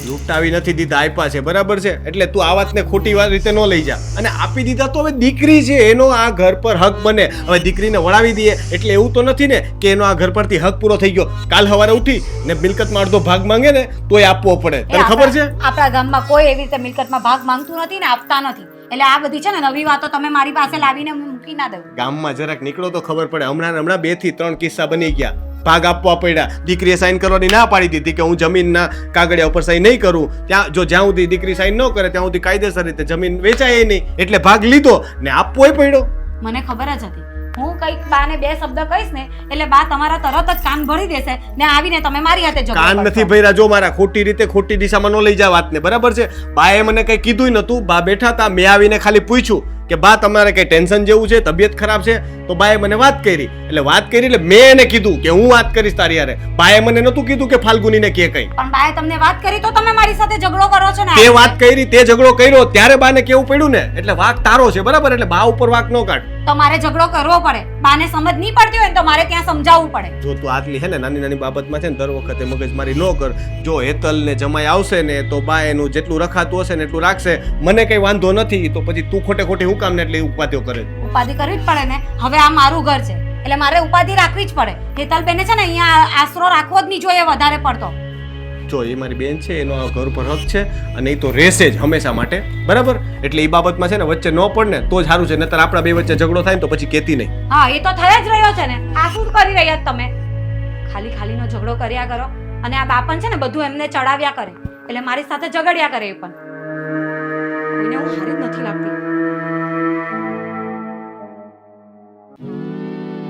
લૂંટાવી નથી દીધા, આપ્યા છે, બરાબર છે. એટલે તું આ વાતને ખોટી રીતે ન લઈ જા. અને આપી દીધા તો હવે દીકરી છે, એનો આ ઘર પર હક બને. હવે દીકરીને વળાવી દઈએ એટલે એવું તો નથી ને કે એનો આ ઘર પરથી હક પૂરો થઈ ગયો. કાલ સવારે ઉઠી ને મિલકતમાં અડધો ભાગ માંગે ને તોય આપવો પડે. તને ખબર છે? આપણા ગામમાં કોઈ એવી રીતે મિલકતમાં ભાગ માંગતું નથી ને આપતા નથી. એટલે આ બધી છે ને નવી વાતો તમે મારી પાસે લાવીને મૂકી ના દઉં. ગામમાં જરાક નીકળો તો ખબર પડે. હમણાં 2 થી 3 કિસ્સા બની ગયા. ભાગ આપવા પડ્યા. દીકરીએ સાઈન કરવાની ના પાડી દીધી કે હું જમીનના કાગળિયા ઉપર સાઈન નહીં કરું. જ્યાં સુધી દીકરી સાઈન ન કરે ત્યાં સુધી કાયદેસર રીતે જમીન વેચાય નહીં. એટલે ભાગ લીધો ને આપવોય પડ્યો. મને ખબર જ હતી. હું કઈક બાને 2 શબ્દ કહીશ ને એટલે બા તમારા તરત જ કાન ભરી દેશે ને આવીને તમે મારી હાથે ઝઘડો કાન કરશો. નથી ભર્યા. જો મારા ખોટી રીતે ખોટી દિશામાં ન લઈ જા વાતને, બરાબર છે? બાએ મને કઈ કીધું નતું. બા બેઠા હતા, મેં આવીને ખાલી પૂછ્યું કે બા તમારે કઈ ટેન્શન જેવું છે, તબિયત ખરાબ છે? તો બાએ મને વાત કરી. એટલે વાત કરી એટલે મેં એને કીધું કે હું વાત કરીશ તારી હારે. બાએ મને નતું કીધું કે ફાલ્ગુનીને કે કઈ. પણ બાએ તમને વાત કરી તો તમે મારી સાથે ઝઘડો કરો છો ને? તે વાત કરી, તે ઝઘડો કર્યો ત્યારે બાને કેવું પડ્યું ને. એટલે વાક તારો છે, બરાબર? એટલે બા ઉપર વાક ન કાઢ. તો મારે ઝઘડો કરવો પડે. બાને સમજ નહીં પડતી હોય ને તો મારે ત્યાં સમજાવવું પડે. જો તું આટલી છે ને નાની નાની બાબતમાં છે ને દર વખતે મગજમારી ન કર. જો હેતલ ને જમાઈ આવશે ને તો બા એનું જેટલું રખાતું હશે ને એટલું રાખશે. મને કઈ વાંધો નથી. તો પછી તું ખોટે ખોટી હું કામ ને એટલે ઉપાધિઓ કરે? ઉપાધિ કરવી જ પડે ને. હવે આ મારું ઘર છે એટલે મારે ઉપાધિ રાખવી જ પડે. હેતલ બેને છે ને અહીંયા આશરો રાખવો જ નહીં જોઈએ વધારે પડતો. જો એ મારી બેન છે, એનો આ ઘર પર હક છે અને એ તો રહેશે જ હંમેશા માટે, બરાબર? એટલે એ બાબતમાં છે ને વચ્ચે ન પડ ને તો જ સારું છે. નહીતર આપણા બે વચ્ચે ઝઘડો થાય ને તો પછી કહેતી નહીં. હા, એ તો થઈ જ રહ્યો છે ને. આ શું કરી રહ્યા તમે? ખાલી ખાલીનો ઝઘડો કર્યા કરો અને આ બાપન છે ને બધું એમને ચડાવ્યા કરે એટલે મારી સાથે ઝઘડ્યા કરે. એ પણ કોઈને હું હારી જ નથી લાગતી.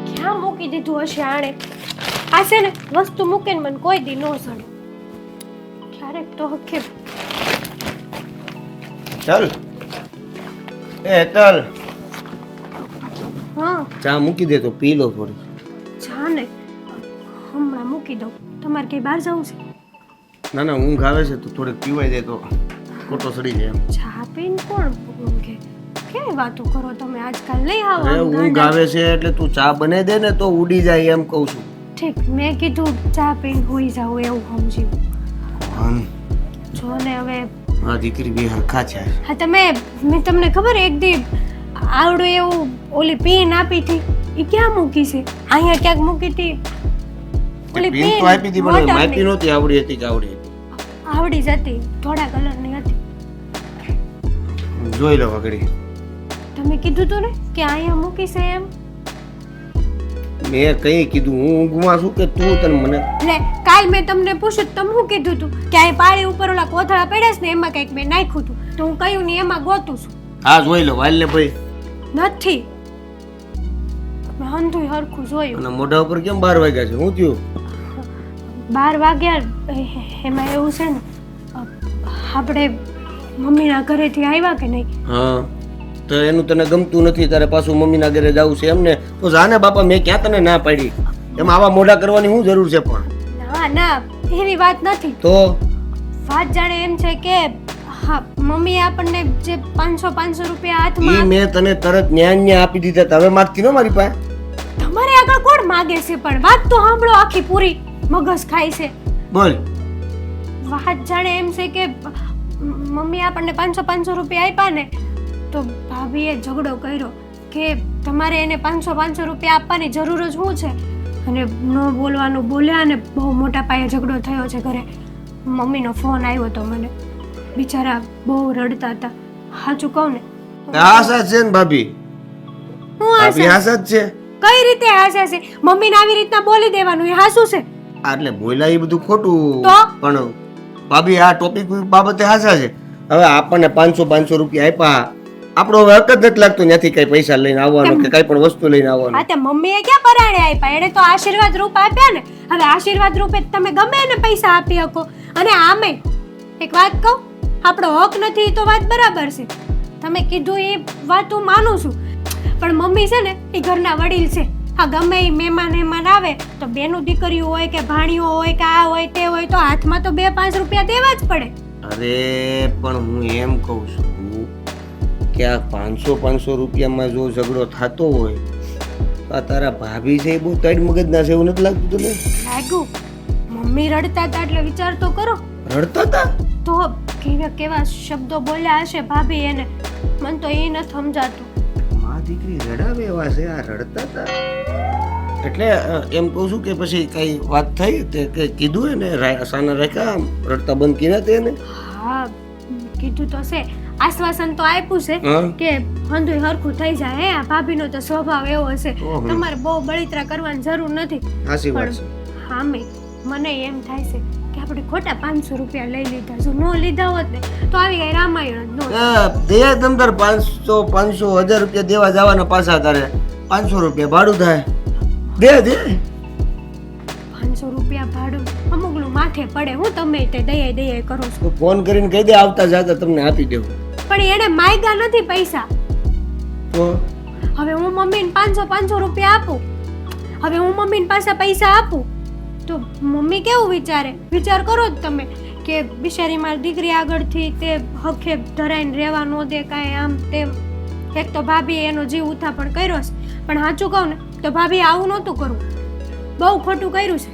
ક્યાં મૂકી દીધું હશે આણે? આ છે ને વસ્તુ મૂકીને મને કોઈ દી ન સડે. ક્યારેક તો હકે. ચાલ એ હેતલ, હા ચા મૂકી દે તો પી લો થોડી. જા ને, હમણાં મૂકી દઉં. તમારે કઈ બહાર જવું છે? ના ના, ઊંઘ આવે છે તો થોડીક પીવાઈ જાય તો ખોટો સડી જાય એમ. ચા પીને કોણ ઊંઘે? કેવી વાતો કરો તમે આજકાલ નહીં આવો અરે આમ ઊંઘ ગાંડા. આવે છે એટલે તું ચા બનાવી દે ને તો ઉડી જાય એમ કહું છું. ઠીક મેં કીધું ચા પીને હોઈ જાવ એવું સમજ્યું આમ જો ને હવે આ દીકરી બે હરખા છે. હા મેં તમને ખબર એક દી આવડું એવું ઓલી પીન આપી હતી એ ક્યાં મૂકી છે અહીંયા ક્યાંક મૂકી હતી ઓલી પીન તો આપી હતી પણ water માપી ની. નહોતી આવડી હતી કે આવડી હતી આવડી જતી થોડા કલરની હતી જોઈ લો વગડી. તમે કીધું તું ને કે અહીંયા મૂકી છે એમ મેં કઈ કીધું હું ઊંઘમાં છું કે તું તને મને એટલે કાલ મેં તમને પૂછ્યું તો તમે શું કીધું તું કે અહીં પાળી ઉપર ઓલા કોથળા પડ્યા છે ને એમાં કંઈક મેં નાખ્યું હતું તો હું કહ્યું ને એમાં ગોતું છું હા જોઈ લો વાલ ને ભાઈ. નથી મેં હંધુય હરખું જોયું અને મોઢા ઉપર કેમ 12 વાગ્યા છે? હું થયું? 12 વાગ્યા એમાં એવું છે ને આપણે મમ્મીના ઘરેથી આવ્યા કે નહીં હા તો એનું તને ગમતું નથી તારે પાછું મમ્મીના ઘરે જવું છે એમ ને તો જાને બાપા મેં ક્યાં તને ના પાડી એમાં આવા મોઢા કરવાની શું જરૂર છે પણ? ના ના એવી વાત નથી તો વાત જાણે એમ છે કે હા મમ્મીએ આપણને જે 500 રૂપિયા ઈ હાથમાં મેં તને તરત ન્યા આપી દીધા તા. હવે માંગતી ન મારી પાસે. તમારે આગળ કોણ માગે છે પણ વાત તો સાંભળો આખી પૂરી મગજ ખાય છે બોલ. વાત જાણે એમ છે કે મમ્મી આપણને 500 રૂપિયા આપ્યા ને તો ભાભીએ ઝઘડો કર્યો કે તમારે એને 500 રૂપિયા આપવાની જરૂર જ શું છે અને ન બોલવાનું બોલ્યા અને બહુ મોટા પાયે ઝઘડો થયો છે ઘરે મમ્મીનો ફોન આવ્યો તો મને બિચારા બહુ રડતા હતા સાચું કહું ને આશા છે ને ભાભી? હું ભાભી આશા આશા જ છે. કઈ રીતે આશા છે મમ્મીને આવી રીતના બોલી દેવાનું એ હાસું છે આ એટલે બોલ્યા એ બધું ખોટું તો? પણ ભાભી આ ટોપિક બાબતે હાસા છે. હવે આપણને 500 રૂપિયા આપ્યા આપણો હવે હક જ નથી લાગતો ત્યાંથી કઈ પૈસા લઈને આવવાનો કે કઈ પણ વસ્તુ લઈને આવવાનો. હા તે મમ્મીએ ક્યાં પરાણે આપ્યા એને તો આશીર્વાદ રૂપ આપ્યા ને હવે આશીર્વાદ રૂપે તમે ગમે એને પૈસા આપી શકો અને આમે એક વાત કહું આપણો હક નથી તો વાત બરાબર છે તમે કીધું એ વાત હું માનું છું પણ મમ્મી છે ને એ ઘરના વડીલ છે હા ગમે એ મહેમાન આવે તો બેનું દીકરીઓ હોય કે ભાણીઓ હોય કે આ હોય તે હોય તો હાથમાં તો 2-5 રૂપિયા દેવા જ પડે અરે પણ હું એમ કહું છું કે આ 500 રૂપિયામાં જો ઝઘડો થતો હોય તો આ તારા ભાભી છે એ બહુ તડ મગજના છે એવું નથી લાગતું તને? લાગ્યું મમ્મી રડતા હતા એટલે વિચાર તો કરો રડતા હતા? તો કેવા કેવા શબ્દો બોલ્યા હશે ભાભી એને મને તો એ નથી સમજાતું માં દીકરી રડાવે એવા છે આ રડતા હતા એટલે એમ કહું છું કે પછી કઈ વાત થઈ તે કઈ કીધું એને સાના રાખ્યા આમ રડતા બંધ કર્યા તેને? હા કીધું તો છે આશ્વાસન તો આપ્યું છે હા? કે હંધુય હરખું થઈ જાય હે આ ભાભીનો તો સ્વભાવ એવો હશે ઓહો. તમારે બહુ બળિતરા કરવાની જરૂર નથી સાચી વાત છે. પણ હા મને એમ થાય છે કે આપણે ખોટા 500 રૂપિયા લઈ લીધા જો ન લીધા હોત ને તો આવી ગઈ રામાયણ જ ન દે તમ તાર 500 1000 રૂપિયા દેવા જવાના પાછા તારે 500 રૂપિયા ભાડું થાય દે 500 રૂપિયા ભાડું અમુકનું માથે પડે હું તમે તે દયા કરો છો તો ફોન કરીને કહી દે આવતા જાતા તમને આપી દેવું. પણ એને માયગા નથી પૈસા તો હવે હું મમ્મીને 500 રૂપિયા આપું હવે હું મમ્મીને પાસે પૈસા આપું તો મમ્મી કેવું વિચારે વિચાર કરો જ તમે કે બિચારી મારી દીકરી આગળથી તે હખે ધરાઈને રહેવા ન દે કાંઈ આમ તેમ એક તો ભાભીએ એનો જીવ ઉથા પણ કર્યો છે પણ સાચું કહું ને તો ભાભી આવું નહોતું કરવું બહુ ખોટું કર્યું છે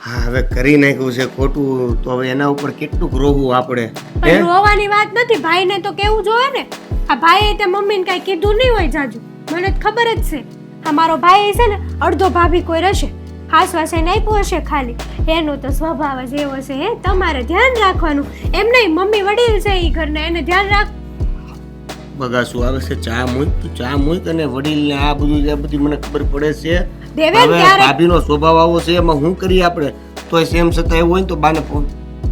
હા હવે કરી નાખ્યું છે ખોટું તો હવે એના ઉપર કેટલુંક રોવું આપણે પણ રોવાની વાત નથી ભાઈને તો કેવું જોવે ને આ ભાઈએ તે મમ્મીને કાંઈ કીધું નહીં હોય જાજુ મને જ ખબર જ છે આ મારો ભાઈ છે ને અડધો ભાભી કોઈ રહેશે આશ્વાસન આપ્યું હશે ખાલી એનો તો સ્વભાવ જ એવો છે હે તમારે ધ્યાન રાખવાનું એમ નહીં મમ્મી વડીલ છે એ ઘરના એને ધ્યાન રાખ બગાસું આવે છે ચા મૂક તું ચા મૂક અને વડીલને આ બધું જે બધી મને ખબર પડે છે દેવેન હવે ક્યારે ભાભીનો સ્વભાવ આવો છે એમાં શું કરીએ આપણે તોય સેમ છતાં એવું હોય ને તો બાને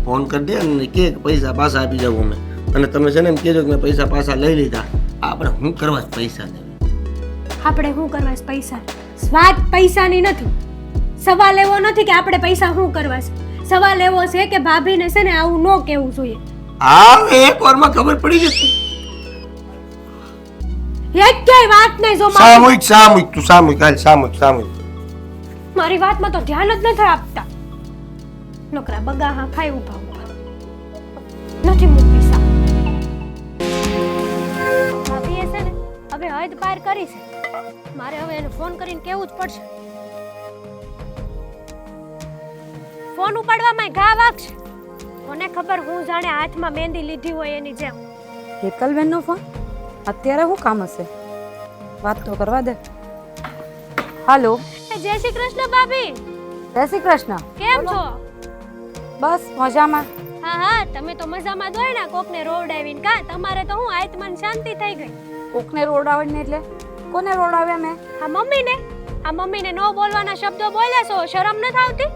ફોન કરી દે અને કે પૈસા પાછા આપી જાવ અમે અને તમે છે ને એમ કહેજો કે મેં પૈસા પાછા લઈ લીધા આપણે શું કરવા છે પૈસા ને આપણે શું કરવા છે પૈસા વાત પૈસાની નથી સવાલ એવો નથી કે આપણે પૈસા શું કરવા છે સવાલ એવો છે કે ભાભીને છે ને આવું ન કહેવું જોઈએ હા એક વારમાં ખબર પડી જતી એક ક્યાંય વાત નહીં જો સામૂહિક તું સામૂહિક હાલ સામૂહિક મારી વાતમાં તો ધ્યાન જ નથી આપતા નોકરા બગા હા ખાઈ ઉભા ઉભા નથી મૂકી પૈસા ભાભીએ હવે હદ પાર કરી છે. મારે હવે એને ફોન કરીને કહેવું જ પડશે. ફોન ઉપાડવામાં ઘા વાગશે. કોને ખબર હું જાણે હાથમાં મહેંદી લીધી હોય એની જેમ. હેતલબેનનો ફોન અત્યારે શું કામ હશે? વાત તો કરવા દે. હાલો, જય શ્રી કૃષ્ણ ભાભી. જય શ્રી કૃષ્ણ. કેમ છો? બસ મજામાં. હા હા, તમે તો મજામાં જ હોય ને. કોકને રોવડાવીને કા તમારે તો હું આત્માને શાંતિ થઈ ગઈ. કોકને રોડાવે એટલે કોને રોડાવ્યા મેં? આ મમ્મીને નો બોલવાના શબ્દો બોલ્યા છો, શરમ નથી આવતી?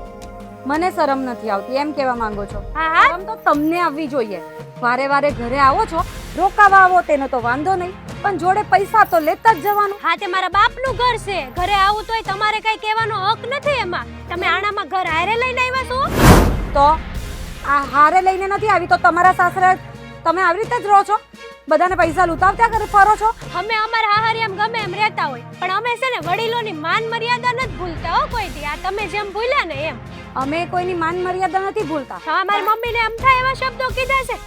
મને શરમ નથી આવતી એમ કહેવા માંગો છો? હા હા, શરમ તો તમને આવવી જોઈએ. વારે વારે ઘરે આવો છો, રોકાવા આવો તેનો તો વાંધો નહીં, પણ જોડે પૈસા તો લેતા જ જવાનું. હા તે મારા બાપનું ઘર છે. ઘરે આવું તોય તમારે કઈ કહેવાનો હક નથી એમાં. તમે આણામાં ઘર હારે લઈને આવ્યા છો? તો આ હારે લઈને નથી આવી તો તમારા સાસરે તમે આવી રીતે જ રહો છો? બધાને પૈસા લૂંટાવતા કરે ફરો છો? અમે અમારા હાહરિયામ ગમે એમ રહેતા હોય, પણ અમે છે ને વડીલોની માન મર્યાદા નથી ભૂલતા હો કોઈ દી. આ તમે જેમ ભૂલ્યા ને એમ. અમે કોઈની માન મર્યાદા નથી ભૂલતા. હા, મારી મમ્મીને એમ થાય એવા શબ્દો કીધા છે.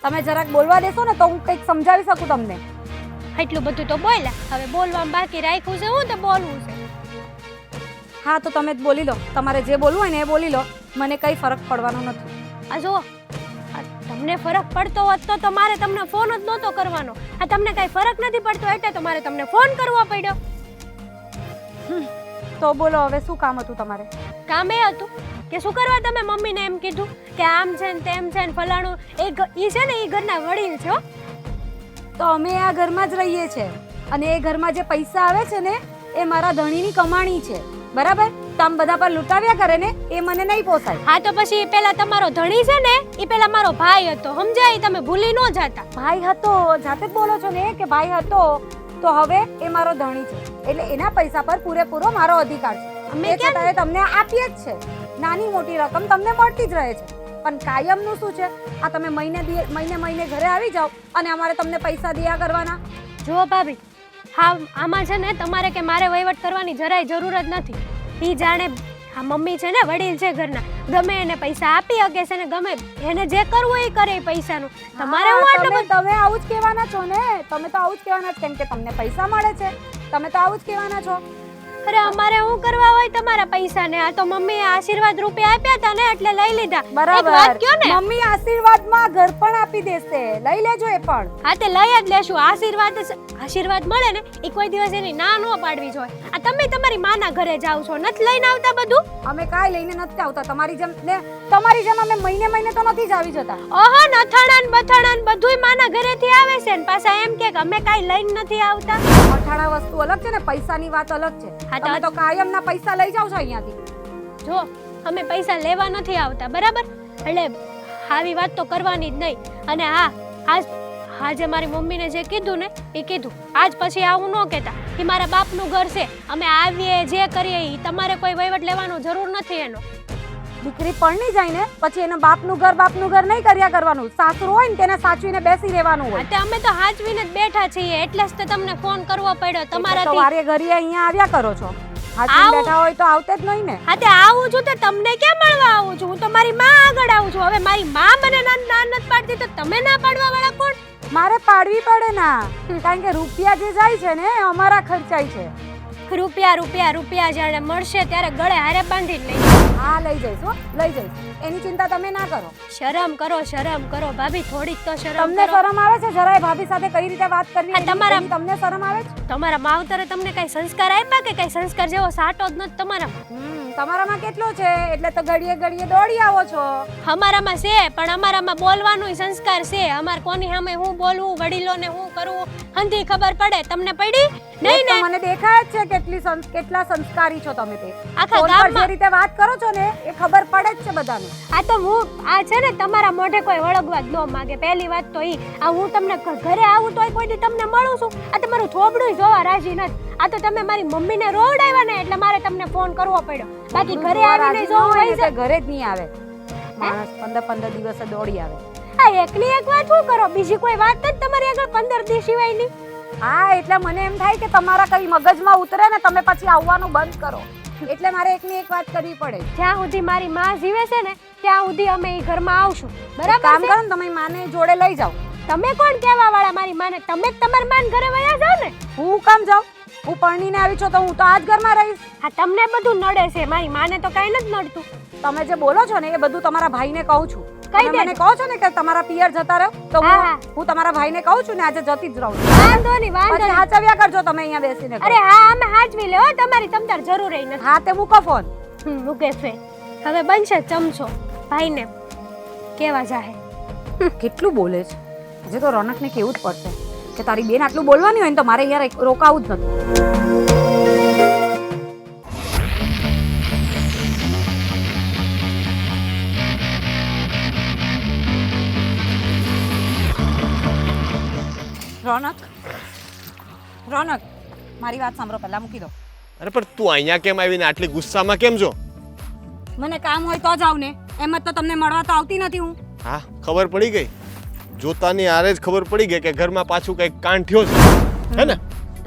તમે જરાક બોલવા દેશો ને તો હું કંઈક સમજાવી શકું તમને. એટલું બધું તો બોલ્યા, હવે બોલવામાં બાકી રાખ્યું છે. હું તો બોલવું છે. હા તો તમે જ બોલી લો. તમારે જે બોલવું હોય ને એ બોલી લો. મને કઈ ફરક પડવાનો નથી. આ જુઓ, આ તમને ફરક પડતો હોત તો મારે તમને ફોન જ નહોતો કરવાનો. આ તમને કઈ ફરક નથી પડતો એટલે તો મારે તમને ફોન કરવો પડ્યો. તો બોલો હવે શું કામ હતું તમારે? કામ એ હતું કે શું કરવા તમે મમ્મીને એમ કીધું કે આમ છે ને તેમ છે ને ફલાણું. ઈ છે ને ઈ ઘરના વડીલ છે હો. તો અમે આ ઘરમાં જ રહીએ છીએ અને એ ઘરમાં જે પૈસા આવે છે ને એ મારા ધણીની કમાણી છે, બરાબર? તમ બધા પર લૂંટાવ્યા કરે ને એ મને નહીં પોસાય. હા તો પછી પેલા તમારો ધણી છે ને ઈ પેલા મારો ભાઈ હતો, સમજાય? તમે ભૂલી ન જાતા. ભાઈ હતો, જાતે જ બોલો છો ને કે ભાઈ હતો, તો હવે એ મારો ધણી છે એટલે એના પૈસા પર પૂરેપૂરો મારો અધિકાર છે. અમે એ છતાંય તમને આપીએ જ છે. નાની મોટી રકમ તમને મળતી જ રહે છે, પણ કાયમનું શું છે? આ તમે મહિને ઘરે આવી જાઓ અને અમારે તમને પૈસા દિયા કરવાના. જો ભાભી, હા આમાં છે ને તમારે કે મારે વહીવટ કરવાની જરાય જરૂર જ નથી. ઈ જાણે આ મમ્મી છે ને વડીલ છે ઘરના, ગમે એને પૈસા આપી શકે છે ને ગમે એને જે કરવું એ કરે પૈસાનું. તમારે હું આટલું બધું. તમે આવું જ કહેવાના છો ને? તમે તો આવું જ કહેવાના છો કેમ કે તમને પૈસા મળે છે. તમે તો આવું જ કહેવાના છો. અરે અમારે શું કરવા હોય તમારા પૈસા ને? આ તો મમ્મીએ આશીર્વાદ રૂપે આપ્યા હતા ને એટલે લઈ લીધા. એક વાત કયો ને, મમ્મી આશીર્વાદમાં ઘર પણ આપી દેશે, લઈ લેજો એ પણ. હા તે લઈ જ લેશું. આશીર્વાદ મળે ને એ કોઈ દિવસ એની ના ન પાડવી જોઈએ. આ તમે તમારી માના ઘરે જાવ છો, નથી લઈને આવતા બધું? અમે કાઈ લઈને નથી આવતા તમારી જેમ ને. તમારી જેમ અમે મહિને તો નથી જ આવી જતા. ઓહો, નથાણા ને બથાણા ને બધુંય માના ઘરેથી આવે છે ને પાછા એમ કે અમે કાઈ લઈને નથી આવતા. અઠાણા વસ્તુ અલગ છે ને પૈસાની વાત અલગ છે. હા તમે તો કાયમના પૈસા લઈ જાવ છો અહીંયાથી. જો અમે પૈસા લેવા નથી આવતા, બરાબર? એટલે આવી વાત તો કરવાની જ નહીં. અને હા, આજે મારી મમ્મીને જે કીધું ને એ કીધું. આજ પછી આવું ન કહેતા કે મારા બાપનું ઘર છે, અમે આવીએ જે કરીએ એ તમારે કોઈ વહીવટ લેવાનો જરૂર નથી એનો. દીકરી પરણી જાય ને પછી એના બાપનું ઘર નહીં કર્યા કરવાનું. સાસુ હોય ને તેને સાચવીને બેસી રહેવાનું હોય. તે અમે તો હાચવીને જ બેઠા છીએ એટલે જ તો તમને ફોન કરવો પડ્યો તમારાથી. વારે ઘડીએ અહીંયા આવ્યા કરો છો. હાચવીને બેઠા હોય તો આવતે જ નહીં ને. હા તે આવું છું તો તમને ક્યાં મળવા આવું છું? હું તો મારી માં આગળ આવું છું. હવે મારી માં મને ના નથી પાડતી તો તમે ના પાડવા વાળા કોણ? મારે પાડવી પડે ના, કારણ કે રૂપિયા જે જાય છે ને અમારા ખર્ચાય છે. રૂપિયા જ્યારે મળશે ત્યારે ગળે હારે બાંધી લઈ. હા લઈ જઈશ હો, લઈ જઈશ. એની ચિંતા તમે ના કરો. શરમ કરો ભાભી, થોડીક તો શરમ તમને કરો. શરમ આવે છે જરાય ભાભી સાથે કઈ રીતે વાત કરવી? તમને શરમ આવે છે? તમારા માવતરે તમને કઈ સંસ્કાર આપ્યા કે કઈ સંસ્કાર જેવો સાટો જ નથી તમારામાં? તમારામાં કેટલો છે એટલે તો ઘડીએ દોડી આવો છો. અમારામાં છે પણ અમારામાં બોલવાનું સંસ્કાર છે. અમાર કોની સામે હું બોલવું, વડીલોને હું કરવું હંધી ખબર પડે. તમને પડી નહીં ને? મને દેખાય જ છે કેટલા સંસ્કારી છો તમે. તે આખા ફોન પર ગામમાં જે રીતે વાત કરો છો ને એ ખબર પડે જ છે બધાને. આ તો આ છે ને તમારા મોઢે કોઈ વળગવા જ ન માંગે. પહેલી વાત તો ઈ. આ હું તમને ઘરે આવું તોય કોઈ દી તમને મળું છું. આ તમારું થોબડું જોવા રાજી નથી. આ તો તમે મારી મમ્મીને રોવડાવ્યા ને એટલે મારે તમને ફોન કરવો પડ્યો. બાકી ઘરે આવીને જોવું હોય છે ઘરે જ નહીં આવે માણસ. 15 દિવસે દોડી આવે. આ એકલી એક વાત શું કરો? બીજી કોઈ વાત જ તમારી આગળ 15 દી સિવાયની. હા એટલે મને એમ થાય કે તમારા કઈ મગજમાં ઉતરે ને તમે પછી આવવાનું બંધ કરો. એટલે મારે એકની એક વાત કરવી પડે. જ્યાં સુધી મારી માં જીવે છે ને ત્યાં સુધી અમે ઈ ઘરમાં આવશું. બરાબર? કામ કરો ને તમે માને જોડે લઈ જાઓ. તમે કોણ કહેવા વાળા મારી માને? તમે જ તમારા માન ઘરે વયા જાવ ને. હું કામ જાઉં? હું પરણીને આવી છું તો હું તો આ જ ઘરમાં રહીશ. હા, તમને બધું નડે છે, મારી માને તો કઈ નથી નડતું. તમે જે બોલો છો ને એ બધું તમારા ભાઈને કહું છું. કહી તમે દે. મને કહો છો ને કે તમારા પિયર જતા રહો તો હા, હા. હું તમારા ભાઈને કહું છું ને આજે જતી જ રહું છું. વાંધો નહીં, વાંધો પછી નહીં. હાચવ્યા કરજો તમે અહીંયા બેસીને. અરે હા, અમે હાચવી લે હો, તમારી તમતાર જરૂર ય નથી. હા તે મૂકો ફોન. મૂકે છે. હવે બનશે ચમચો ભાઈને કેવા જાહે. કેટલું બોલે છે. આજે તો રોનકને કેવું જ પડશે કે તારી બેન આટલું બોલવાની હોય ને તો મારે અહીંયા રોકાવું જ નથી. રોનક રોનક મારી વાત સાંભળો પહેલા મૂકી દો. અરે પણ તું અહીંયા કેમ આવીને આટલી ગુસ્સામાં કેમ છો? મને કામ હોય તો જ આવ ને, એમ જ તો તમને મળવા તો આવતી નથી હું. હા, ખબર પડી ગઈ. જોતાની આરે જ ખબર પડી ગઈ કે ઘરમાં પાછું કંઈક કાંડ થયો છે, હે ને?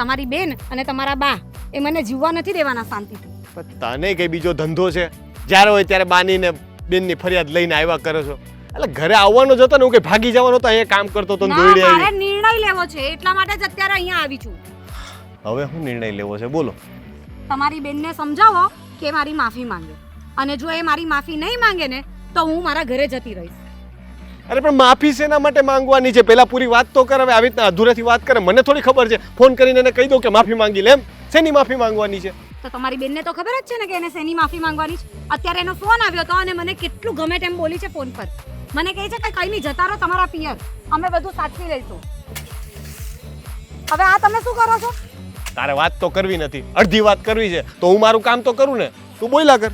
તમારી બેન અને તમારા બા એ મને જીવવા નથી દેવાના શાંતિથી. પણ તને કઈ બીજો ધંધો છે? જ્યારે હોય ત્યારે બાની ને બેનની ફરિયાદ લઈને આવ્યા કરો છો. એટલે ઘરે આવવાનો જ હતો ને, હું કઈ ભાગી જવાનો હતો, અહીંયા કામ કરતો હતો ને ના, દોડી મારે આવી. નિર્ણય લેવો છે એટલા માટે જ અત્યારે અહીંયા આવી છું. હવે હું નિર્ણય લેવો છે બોલો? તમારી બેનને સમજાવો કે મારી માફી માંગે, અને જો એ મારી માફી નહીં માંગે ને તો હું મારા ઘરે જતી રહીશ. અરે પણ માફી શેના માટે માંગવાની છે? પેલા પૂરી વાત તો કર. હવે આવી રીતના અધૂરેથી વાત કરે, મને થોડી ખબર છે. ફોન કરીને એને કહી દો કે માફી માંગી લે. એમ શેની માફી માંગવાની છે? તો તમારી બેનને તો ખબર જ છે ને કે એને શેની માફી માંગવાની છે. અત્યારે એનો ફોન આવ્યો હતો અને મને કેટલું ગમે તેમ બોલી છે ફોન પર. મને કહે છે કે કઈ નહીં, જતા રહો તમારા પિયર, અમે બધું સાચવી લઈશું. હવે આ તમે શું કરો છો? તારે વાત તો કરવી નથી, અડધી વાત કરવી છે તો હું મારું કામ તો કરું ને, તું બોલ્યા કર.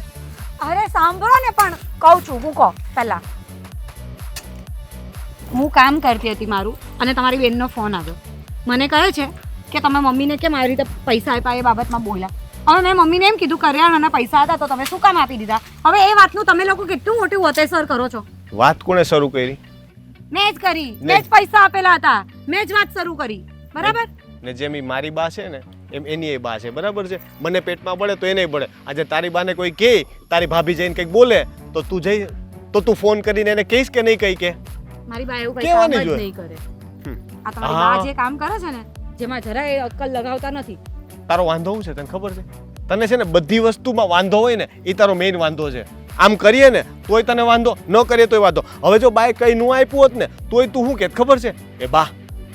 અરે સાંભળો ને, પણ કહું છું મૂકો પહેલા. હું કામ કરતી હતી મારું અને તમારી બેનનો ફોન આવ્યો. મને કહે છે કે તમે મમ્મીને કેમ આવી રીતે પૈસા આપ્યા એ બાબતમાં બોલ્યા. હવે મેં મમ્મીને એમ કીધું કરિયાણાના પૈસા હતા તો તમે શું કામ આપી દીધા? હવે એ વાતનું તમે લોકો કેટલું મોટું વતેસર કરો છો. વાત કોણે શરૂ કરી? મેં જ કરી, મેં જ પૈસા આપેલા હતા, મેં જ વાત શરૂ કરી, બરાબર? ને જેમ ઈ મારી બા છે ને એમ એની એ બા છે, બરાબર છે? મને પેટમાં બળે તો એને બળે. આજે તારી બાને કોઈ કહે, તારી ભાભી જઈને કંઈક બોલે તો તું જઈ તો તું ફોન કરીને એને કહીશ કે નહીં કહી કે? મારી બા એવું કઈ કામ કહેવાની જ જ હોય. નહીં કરે. હમ. આ તમારી હા. બા જે કામ કરે છે ને જેમાં જરાય અક્કલ લગાવતા નથી. તારો વાંધો શું છે તને ખબર છે? તને છે ને બધી વસ્તુમાં વાંધો હોય ને એ તારો મેઇન વાંધો છે. આમ કરીએ ને તોય તને વાંધો, ન કરીએ તોય વાંધો. હવે જો બાય કઈ નું આપ્યું હોત ને તોય તું શું કહેત ખબર છે? એ બા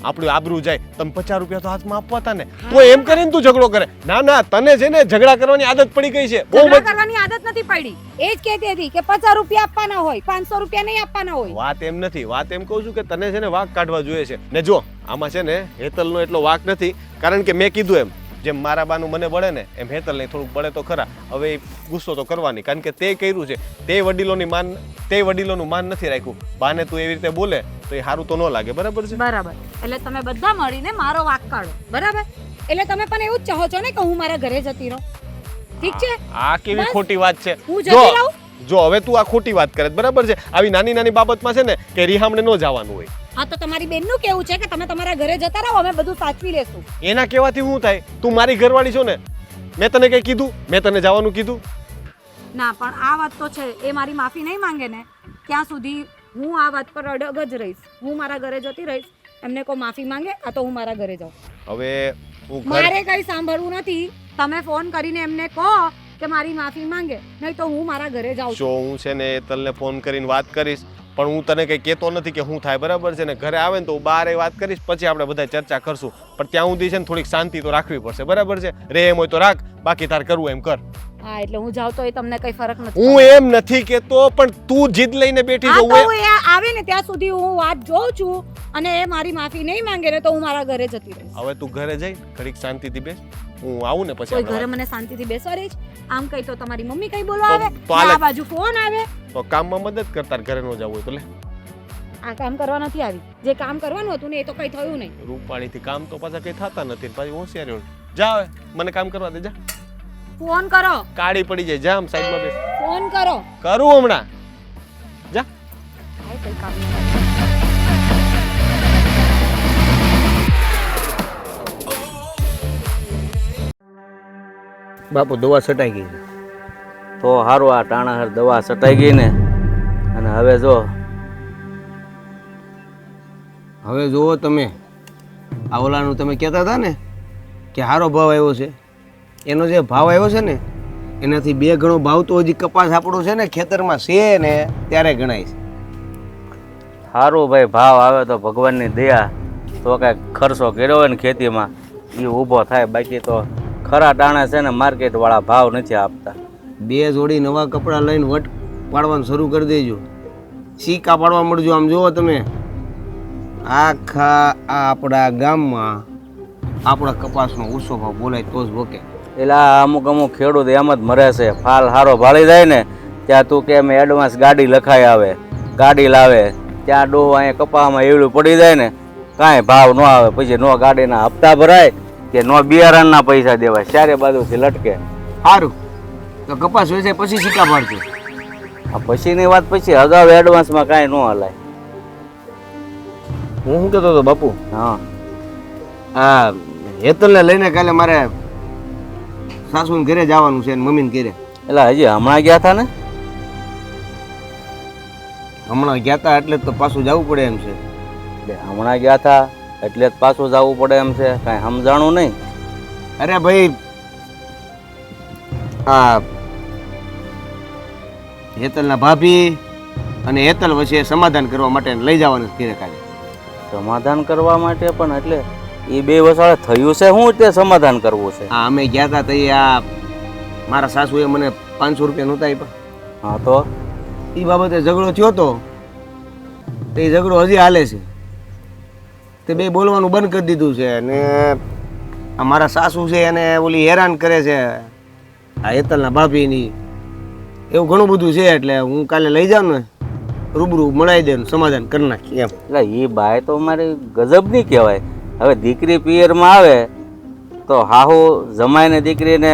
આપણું આબરૂ જાય, તમે 50 રૂપિયા તો હાથમાં આપવા હતા ને, તો એમ કરીને તું ઝઘડો કરે. ના ના, તને છે ને ઝઘડા કરવાની આદત પડી ગઈ છે. બહુ ઝઘડા કરવાની આદત નથી પડી. એ જ કહેતી હતી કે 50 રૂપિયા આપવાના હોય, 500 રૂપિયા નહીં આપવાના હોય. વાત એમ નથી, વાત એમ કહું છું કે તને છે ને વાંક કાઢવા જોઈએ છે. ને જો આમાં છે ને હેતલનો એટલો વાંક નથી, કારણ કે મેં કીધું એમ જેમ મારા બાનું મને બળે ને એમ હેતલને થોડુંક બળે તો ખરા. હવે એ ગુસ્સો તો કરવાની, કારણ કે તે કર્યું છે, તે વડીલોનું માન નથી રાખ્યું. બાને તું એવી રીતે બોલે તો એ સારું તો ન લાગે, બરાબર છે? બરાબર. એટલે તમે બધા મળીને મારો વાક કાઢો, બરાબર? એટલે તમે પણ એવું જ ચાહો છો ને કે હું મારા ઘરે જતી રહું, ઠીક છે? આ કેવી બસ. ખોટી વાત છે? હું જતી રહું? જો હવે તું આ ખોટી વાત કરે, બરાબર છે? આવી નાની નાની બાબતમાં છે ને કે રિહામણે ન જવાનું હોય. હા, તો તમારી બેનનું કેવું છે કે તમે તમારા ઘરે જતા રહો, અમે બધું સાચવી લેશું. એના કહેવાથી શું થાય? તું મારી ઘરવાળી છો ને, મેં તને કઈ કીધું? મેં તને જવાનું કીધું? ના, પણ આ વાત તો છે, એ મારી માફી નહીં માંગે ને ત્યાં સુધી હું આ વાત પર અડગ જ રહીશ. હું મારા ઘરે જતી રહીશ. એમને કોઈ માફી માંગે આ તો હું મારા ઘરે જાઉં. હવે હું મારે કઈ સાંભળવું નથી. તમે ફોન કરીને એમને કહો કે મારી માફી માંગે, નહીં તો હું મારા ઘરે જાઉં છું. જો હું છે ને તને ફોન કરીને વાત કરીશ, પણ હું તને કઈ કહેતો નથી કે શું થાય, બરાબર છે ને? ઘરે આવે ને તો હું બહાર વાત કરીશ, પછી આપણે બધા ચર્ચા કરશું. પણ ત્યાં સુધી છે ને થોડીક શાંતિ તો રાખવી પડશે, બરાબર છે? રે એમ હોય તો રાખ, બાકી તાર કરવું એમ કર. હા, એટલે હું જાઉં તો એ તમને કઈ ફરક નથી. હું એમ નથી કેતો, પણ તું જીદ લઈને બેઠી હા, છો. તો હું એ આવે ને ત્યાં સુધી હું વાત જોઉં છું, અને એ મારી માફી નહીં માંગે ને તો હું મારા ઘરે જતી રહીશ. હવે તું ઘરે જઈ ઘડીક શાંતિથી બેસ, હું આવું ને પછી કોઈ આપણે ઘરે વાત. મને શાંતિથી બેસવા રહી છે? આમ કઈ તો તમારી મમ્મી કઈ બોલવા આવે, તો હાલે. આ બાજુ ફોન આવે. તો કામમાં મદદ કરતા ઘરે ન જવું હોય તો લે. આ કામ કરવા નથી આવી. જે કામ કરવાનું હતું ને એ તો કઈ થયું નહીં. રૂપાળીથી કામ તો પાછા કઈ થતા નથી, પાછી હોશિયારી હોય. જા હવે મને કામ કરવા દે, જા. ફોન કરો, કાળી પડી જાય, જા આમ સાઈડમાં બેસ. ફોન કરો. કરું હમણાં, જા. આ કઈ કામ નહીં. બાપુ દવા છટાઈ ગઈ છે. તો સારું, આ ટાણાહર દવા છટાઈ ગઈ ને, અને હવે જો હવે જુઓ તમે, આ ઓલાનું તમે કહેતા હતા ને કે સારો ભાવ આવ્યો છે, એનો જે ભાવ આવ્યો છે ને એનાથી 2 ગણો ભાવ તો હજી કપાસ આપણો છે ને ખેતરમાં છે ને ત્યારે ગણાય છે. સારું ભાઈ, ભાવ આવે તો ભગવાનની દયા, તો કાંઈક ખર્ચો કર્યો હોય ને ખેતીમાં એ ઊભો થાય, બાકી તો ખરા ટાણે છે ને માર્કેટવાળા ભાવ નથી આપતા. 2 જોડી નવા કપડાં લઈને વટ પાડવાનું શરૂ કરી દેજો, સિક્કા પાડવા મળજો. આમ જુઓ તમે, આખા આપણા ગામમાં આપણા કપાસનો ઊંચો ભાવ બોલાય તો જ ભોકે. એટલે આ અમુક ખેડૂત એમ જ મરે છે, ફાલ સારો ભાળી જાય ને ત્યાં તું કે એમ એડવાન્સ ગાડી લખાઈ આવે, ગાડી લાવે, ત્યાં ડો અહીંયા કપાસમાં એવડું પડી જાય ને કાંઈ ભાવ ન આવે, પછી નો ગાડીના હપ્તા ભરાય કે નો બિયારણના પૈસા દેવાય, ચારે બાજુથી લટકે. સારું તો કપાસ વેચાય પછી સિક્કા પાડજો. આ પછીની વાત પછી, અગાઉ એડવાન્સમાં કાંઈ ન હલાય. હું શું કહેતો હતો બાપુ, હા, આ હેતલને લઈને કાલે મારે સાસુને ઘરે જવાનું છે ને મમ્મીને ઘરે. એટલે હજી હમણાં ગયા હતા ને? હમણાં ગયા હતા એટલે જ તો પાછું જવું પડે એમ છે. એટલે હમણાં ગયા હતા એટલે જ પાછું જવું પડે એમ છે, કાંઈ સમજાણું નહીં? અરે ભાઈ, આ હેતલના ભાભી અને હેતલ વચ્ચે સમાધાન કરવા માટે લઈ જવાનું ઘરે કાલે. સમાધાન કરવા માટે? પણ એટલે એ 2 વસાળે થયું છે શું તે સમાધાન કરવું છે? હા, અમે ગયા હતા તો આ મારા સાસુએ મને 500 રૂપિયા નહોતા આપ્યા. હા, તો એ બાબતે ઝઘડો થયો હતો, તો એ ઝઘડો હજી હાલે છે. તે 2 બોલવાનું બંધ કરી દીધું છે અને આ મારા સાસુ છે એને ઓલી હેરાન કરે છે, આ હેતલના ભાભીની. એવું ઘણું બધું છે, એટલે હું કાલે લઈ જાઉં ને રૂબરૂ મળાઈ દે, સમાધાન કરી નાખી એમ. એટલે એ બાય તો મારી ગજબની કહેવાય. હવે દીકરી પિયરમાં આવે તો હાહુ જમાઈને દીકરીને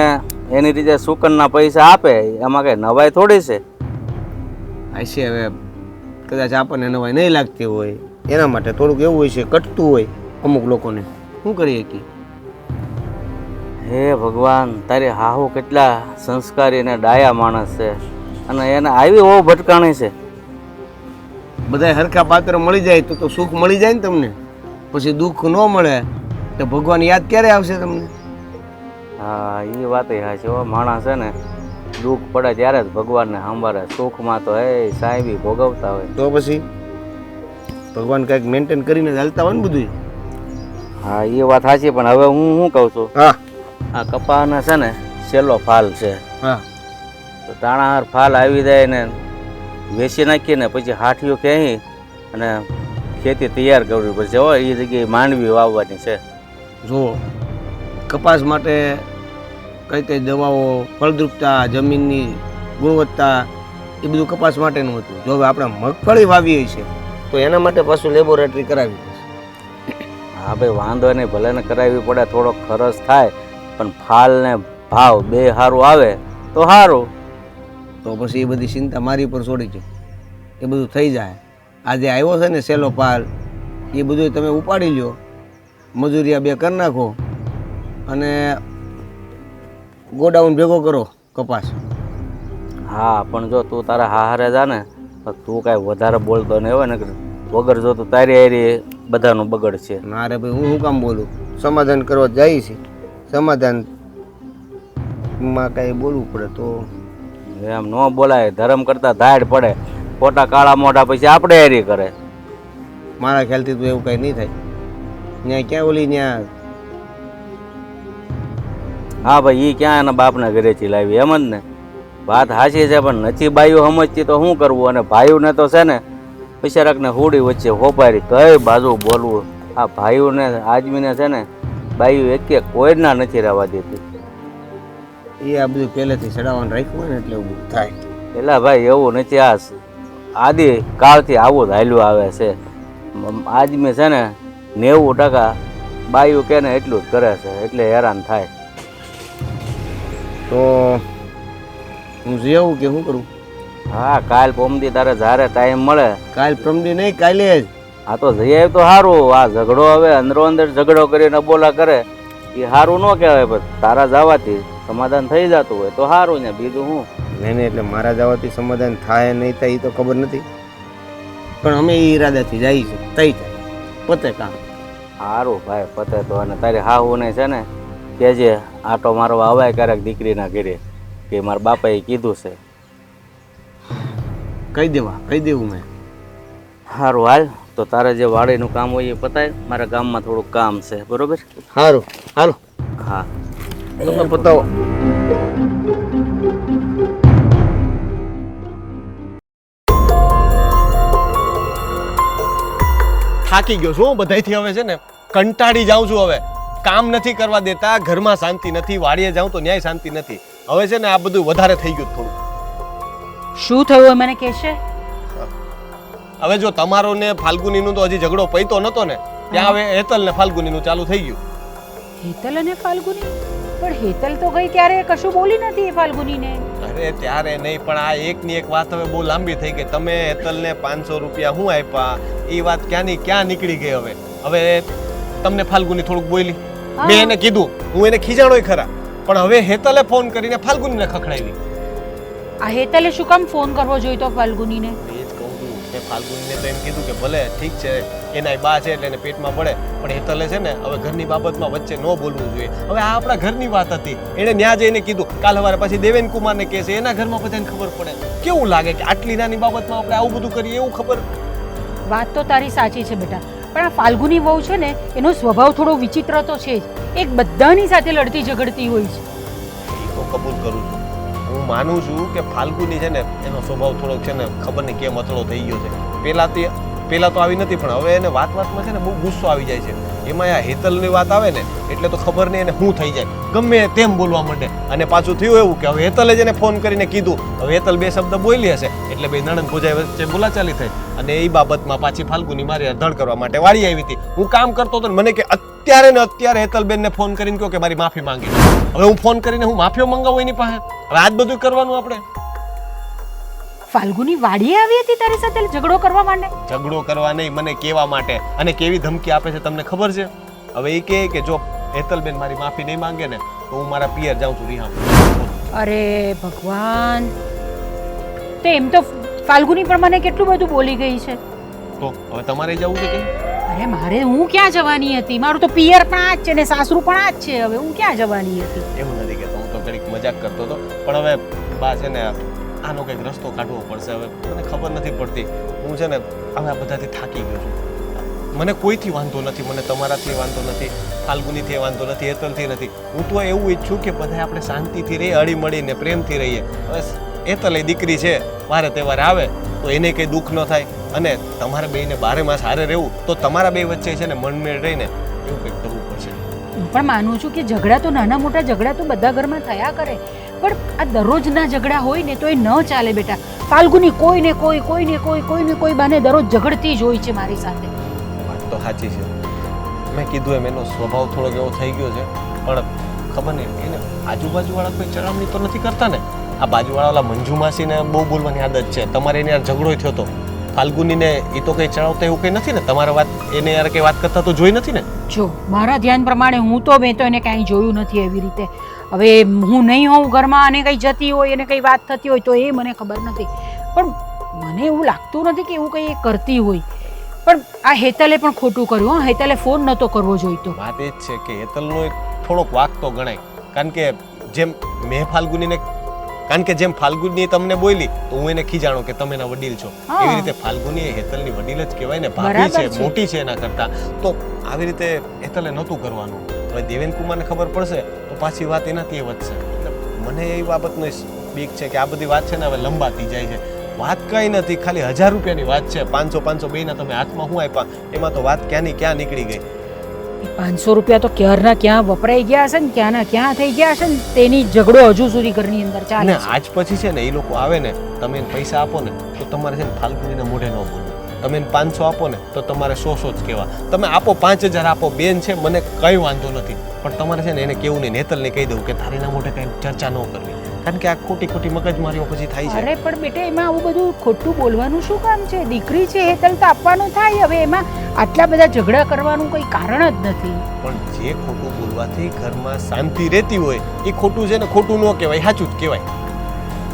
એની રીતે સુકનના પૈસા આપે, એમાં કઈ નવાઈ થોડી છે? હશે હવે કદાચ આપણને નવાઈ નહીં લાગતી હોય એના માટે થોડુંક એવું હોય છે, કટતું હોય અમુક લોકોને. શું કરીએ કે હે ભગવાન, તારી હાહુ કેટલા સંસ્કારી અને ડાયા માણસ છે અને એને આવી બહુ ભટકાણી છે. બધાય હરખા પાત્ર મળી જાય તો સુખ મળી જાય ને તમને. પછી દુઃખ ન મળે તો ભગવાન યાદ ક્યારે આવશે તમને? હા, એ વાત છે હો. માણસ છે ને દુઃખ પડે ત્યારે જ ભગવાનને સાંભળે, સુખમાં તો એ સાહેબી ભોગવતા હોય. તો પછી ભગવાન કંઈક મેન્ટેન કરીને જ હાલતા હોય ને બધું. હા, એ વાત સાચી. પણ હવે હું શું કહું છું, હા આ કપાસના છે ને છેલ્લો ફાલ છે, હા, તો તાણાહાર ફાલ આવી જાય ને વેચી નાખીએ ને પછી હાઠીઓ ક્યાંય અને ખેતી તૈયાર કરવી પડશે. હો, એ જગ્યાએ માંડવી વાવવાની છે. જુઓ, કપાસ માટે કઈ કઈ દવાઓ, ફળદ્રુપતા, જમીનની ગુણવત્તા, એ બધું કપાસ માટેનું હતું. જો હવે આપણે મગફળી વાવીએ છીએ તો એના માટે પાછું લેબોરેટરી કરાવી પડશે. હા ભાઈ, વાંધો નહીં, ભલે ને કરાવવી પડે, થોડો ખર્ચ થાય, પણ ફાલ ને ભાવ 2 સારું આવે તો સારું. તો પછી એ બધી ચિંતા મારી પર છોડી છે, એ બધું થઈ જાય. આજે આવ્યો છે ને સેલો પાલ, એ બધું તમે ઉપાડી લ્યો, મજૂરિયા 2 કરી નાખો અને ગોડાઉન ભેગો કરો કપાસ. હા, પણ જો તું તારા હારે જા ને તો તું કાંઈ વધારે બોલતો નહીં હોય ને, વગર જો તું તારી હારી બધાનું બગડ છે. ના રે ભાઈ, હું શું કામ બોલું? સમાધાન કરવા જાય છે, સમાધાન માં કાંઈ બોલવું પડે તો એમ ન બોલાય. ધર્મ કરતા ધાડ પડે, ખોટા કાળા મોઢા પછી આપણે હેરી કરે. મારા ખ્યાલથી તો એવું કાંઈ નહીં થાય. ત્યાં ક્યાં ઓલી ત્યાં હા ભાઈ, એ ક્યાં એના બાપના ઘરેથી લાવી એમ જ ને. વાત સાચી છે, પણ નથી બાયું સમજતી તો શું કરવું? અને ભાઈઓને તો છે ને બિચારાકને હોડી વચ્ચે હોપારી કઈ બાજુ બોલવું. આ ભાઈઓને આદમીને છે ને બાયું એક કોઈના નથી રહેવા દેતી. એ આ બધું પહેલેથી ચડાવવાનું રાખ્યું હોય ને એટલે એવું બધું થાય. એટલે ભાઈ એવું નથી, આ આદિ કાળથી આવું જ હાલ્યું આવે છે. આદમી છે ને 90% બાયું કે ને એટલું જ કરે છે, એટલે હેરાન થાય. તો હું જેવું કે શું કરું? હા, કાલ પોમદી તારે જ્યારે ટાઈમ મળે. કાલ પ્રમદી નહીં, કાલે જ. હા, તો જઈ આવી તો સારું. આ ઝઘડો હવે અંદરો અંદર ઝઘડો કરીને બોલા કરે એ સારું ન કહેવાય. પણ તારા જવાથી સમાધાન થઈ જતું હોય તો સારું ને, બીજું શું? નહીં નહીં, એટલે મારા જવાથી સમાધાન થાય નહીં થાય એ તો ખબર નથી, પણ અમે એ ઈરાદાથી જઈએ છીએ. તઈ થાય પતે કામ. સારું ભાઈ પતે તો. અને તારી હાહુને છે ને કહેજે આટો મારવા અવાય ક્યારેક દીકરીના ઘરે, કે મારા બાપાએ કીધું છે. કહી દેવું મેં. સારું હાલ તો તારે જે વાડીનું કામ હોય એ પતાય, મારા ગામમાં થોડુંક કામ છે, બરોબર? સારું હાલો હા. તમે પતાવો. થાકી ગયો છું બધાયથી. હવે છે ને કંટાળી જાઉં છું. હવે કામ નથી કરવા દેતા, ઘરમાં શાંતિ નથી, વાડીએ જાઉં તો ન્યાય શાંતિ નથી. હવે છે ને આ બધું વધારે થઈ ગયું થોડું. શું થયું એ મને કહેશે? હવે જો તમારો ને ફાલ્ગુનીનું તો હજી ઝઘડો પૈતો નતો ને, ત્યાં હવે હેતલ ને ફાલ્ગુનીનું ચાલુ થઈ ગયું. હેતલ અને ફાલ્ગુની? પણ હેતલ તો ગઈ ત્યારે કશું બોલી નથી એ ફાલ્ગુનીને. અરે ત્યારે નહીં, પણ આ એકની એક વાત હવે બહુ લાંબી થઈ ગઈ. તમે હેતલને 500 રૂપિયા હું આપ્યા, એ વાત ક્યાંની ક્યાં નીકળી ગઈ. હવે તમને ફાલ્ગુની થોડુંક બોલી, મેં એને કીધું, હું એને ખીજાણોય ખરા, પણ હવે હેતલે ફોન કરીને ફાલ્ગુનીને ખખડાવી. આ હેતલે શું કામ ફોન કરવો જોઈતો ફાલ્ગુનીને? એ જ કહું છું કે ફાલ્ગુનીને તો એમ કીધું કે ભલે ઠીક છે, એના બા છે એટલે એને પેટમાં પડે, પણ હેતલે છે ને હવે ઘરની બાબતમાં વચ્ચે ન બોલવું જોઈએ. હવે આ આપણા ઘરની વાત હતી, એણે ન્યા જઈને કીધું, કાલ સવારે પછી દેવેન કુમારને કહે છે, એના ઘરમાં બધાને ખબર પડે. કેવું લાગે કે આટલી નાની બાબતમાં આપણે આવું બધું કરીએ? એવું ખબર. વાત તો તારી સાચી છે બેટા, પણ આ ફાલ્ગુની વહુ છે ને એનો સ્વભાવ થોડો વિચિત્ર તો છે જ. એક બધાની સાથે લડતી ઝઘડતી હોય છે. એ તો કબૂલ કરું છું, હું માનું છું કે ફાલ્ગુની છે ને એનો સ્વભાવ થોડોક છે ને ખબર નહીં કેમ અતળો થઈ ગયો છે. પહેલા તો આવી નથી, પણ હવે એને વાતમાં છે ને બહુ ગુસ્સો આવી જાય છે. એમાં આ હેતલની વાત આવે ને એટલે તો ખબર નહીં એને શું થઈ જાય, ગમે તેમ બોલવા માંડે. અને પાછું થયું એવું કે હવે હેતલે જ એને ફોન કરીને કીધું, હવે હેતલ બે શબ્દ બોલી હશે એટલે બે નણંદ ભોજાઈ વચ્ચે બોલાચાલી થઈ, અને એ બાબતમાં પાછી ફાલ્ગુની મારી ધડ કરવા માટે વાળી આવી હતી. હું કામ કરતો હતો ને મને કે અત્યારે ને અત્યારે હેતલબેનને ફોન કરીને કહો કે મારી માફી માંગી. હવે હું ફોન કરીને હું માફીઓ મંગાવું એની પાસે? હવે આજ બધું કરવાનું આપણે? ફાલ્ગુની વાડીએ આવી હતી તારી સાથે ઝઘડો કરવા માંડે? ઝઘડો કરવા નહીં, મને કહેવા માટે. અને કેવી ધમકી આપે છે તમને ખબર છે? હવે એ કહે કે જો હેતલબેન મારી માફી નહીં માંગે ને તો હું મારા પિયર જાઉં છું રિહામ. અરે ભગવાન, તો એમ તો ફાલ્ગુની પણ મને કેટલું બધું બોલી ગઈ છે. તો હવે તમારે જવું છે કે? અરે મારે હું ક્યાં જવાની હતી? મારું તો પિયર પણ આ જ છે ને સાસરું પણ આ જ છે. હવે હું ક્યાં જવાની હતી? એવું નથી કહેતો, હું તો ઘડીક મજાક કરતો હતો. પણ હવે બા છે ને આનો કંઈક રસ્તો કાઢવો પડશે. હવે મને ખબર નથી પડતી. હું છે ને હવે આ બધાથી થાકી ગયો છું. મને કોઈથી વાંધો નથી, મને તમારાથી વાંધો નથી, ફાલ્ગુનીથી વાંધો નથી, હેતલથી નથી. હું તો એવું ઈચ્છું કે બધા આપણે શાંતિથી રહીએ, હળી મળીને પ્રેમથી રહીએ. બસ હેતલ એ દીકરી છે, વારે તહેવારે આવે તો એને કંઈ દુઃખ ન થાય. અને તમારે બેયને 12 માસ હારે રહેવું તો તમારા બે વચ્ચે છે ને મનમેળ રહીને એવું કંઈક કરવું પડશે. હું પણ માનું છું કે ઝઘડા તો નાના મોટા ઝઘડા તો બધા ઘરમાં થયા કરે, પણ આ દરરોજના ઝઘડા હોય ને તો એ ન ચાલે બેટા. ફાલ્ગુની કોઈને કોઈ બાને દરરોજ ઝઘડતી જ હોય છે મારી સાથે. વાત તો સાચી છે. મેં કીધું એમ એનો સ્વભાવ થોડોક એવો થઈ ગયો છે, પણ ખબર નહીં એને આજુબાજુવાળા કોઈ ચડામણી તો નથી કરતા ને? આ બાજુવાળા મંજુ માસીને બહુ બોલવાની આદત છે. તમારે એને યાર ઝઘડો થયો હતો, ફાલ્ગુનીને એ તો કંઈ ચડાવતા એવું કંઈ નથી ને? તમારે વાત એને યાર કંઈ વાત કરતા તો જોઈ નથી ને? જો મારા ધ્યાન પ્રમાણે મેં તો એને કાંઈ જોયું નથી એવી રીતે. હવે હું નહીં હોઉં ઘરમાં અને કંઈ જતી હોય અને કંઈ વાત થતી હોય તો એ મને ખબર નથી, પણ મને એવું લાગતું નથી કે એવું કંઈ એ કરતી હોય. પણ આ હેતલે પણ ખોટું કર્યું. હા, હેતલે ફોન નહોતો કરવો જોઈતો. વાત એ જ છે કે હેતલનો એક થોડોક વાક તો ગણાય. કારણ કે જેમ મેં ફાલ્ગુનીને કારણ કે જેમ ફાલ્ગુની તમને બોલી તો હું એને ખીજાણો કે તમે એના વડીલ છો, એવી રીતે ફાલ્ગુની હેતલની વડીલ જ કહેવાય ને, ભાભી છે, મોટી છે એના કરતા. તો આવી રીતે હેતલે નહોતું કરવાનું. હવે દેવેન કુમારને ખબર પડશે તો પાછી વાત એનાથી એ વધશે. એટલે મને એ બાબતનો બીક છે કે આ બધી વાત છે ને હવે લંબાતી જાય છે. વાત કંઈ નથી, ખાલી 1000 રૂપિયાની વાત છે. 500 બેયના તમે હાથમાં હું આપ્યા, એમાં તો વાત ક્યાંની ક્યાં નીકળી ગઈ. 500 રૂપિયા તો ક્યારના ક્યાં વપરાઈ ગયા હશે ને, ક્યાંના ક્યાં થઈ ગયા હશે ને, તેની ઝઘડો હજુ સુધી ઘરની અંદર ચાલે ને આજ પછી છે ને એ લોકો આવે ને, તમે એને પૈસા આપો ને તો તમારે છે ને ફાલ્ગુનીના મોઢે ન બોલવું. તમે એને 500 આપો ને તો તમારે 100 જ કહેવા. તમે આપો 5000 આપો, બેન છે મને કંઈ વાંધો નથી, પણ તમારે છે ને એને કેવું નહીં, હેતલને કહી દઉં કે તારીના મોઢે કંઈ ચર્ચા ન કરવી. કારણ કે આ ખોટી મગજમારીઓ પછી થાય છે. અરે પણ બેટા એમાં આવું બધું ખોટું બોલવાનું શું કામ છે? દીકરી છે હેતલ તો આપવાનું થાય. હવે એમાં આટલા બધા ઝઘડા કરવાનું કોઈ કારણ જ નથી. પણ જે ખોટું બોલવાથી ઘરમાં શાંતિ રહેતી હોય એ ખોટું છે ને ખોટું ન કહેવાય, સાચું જ કહેવાય.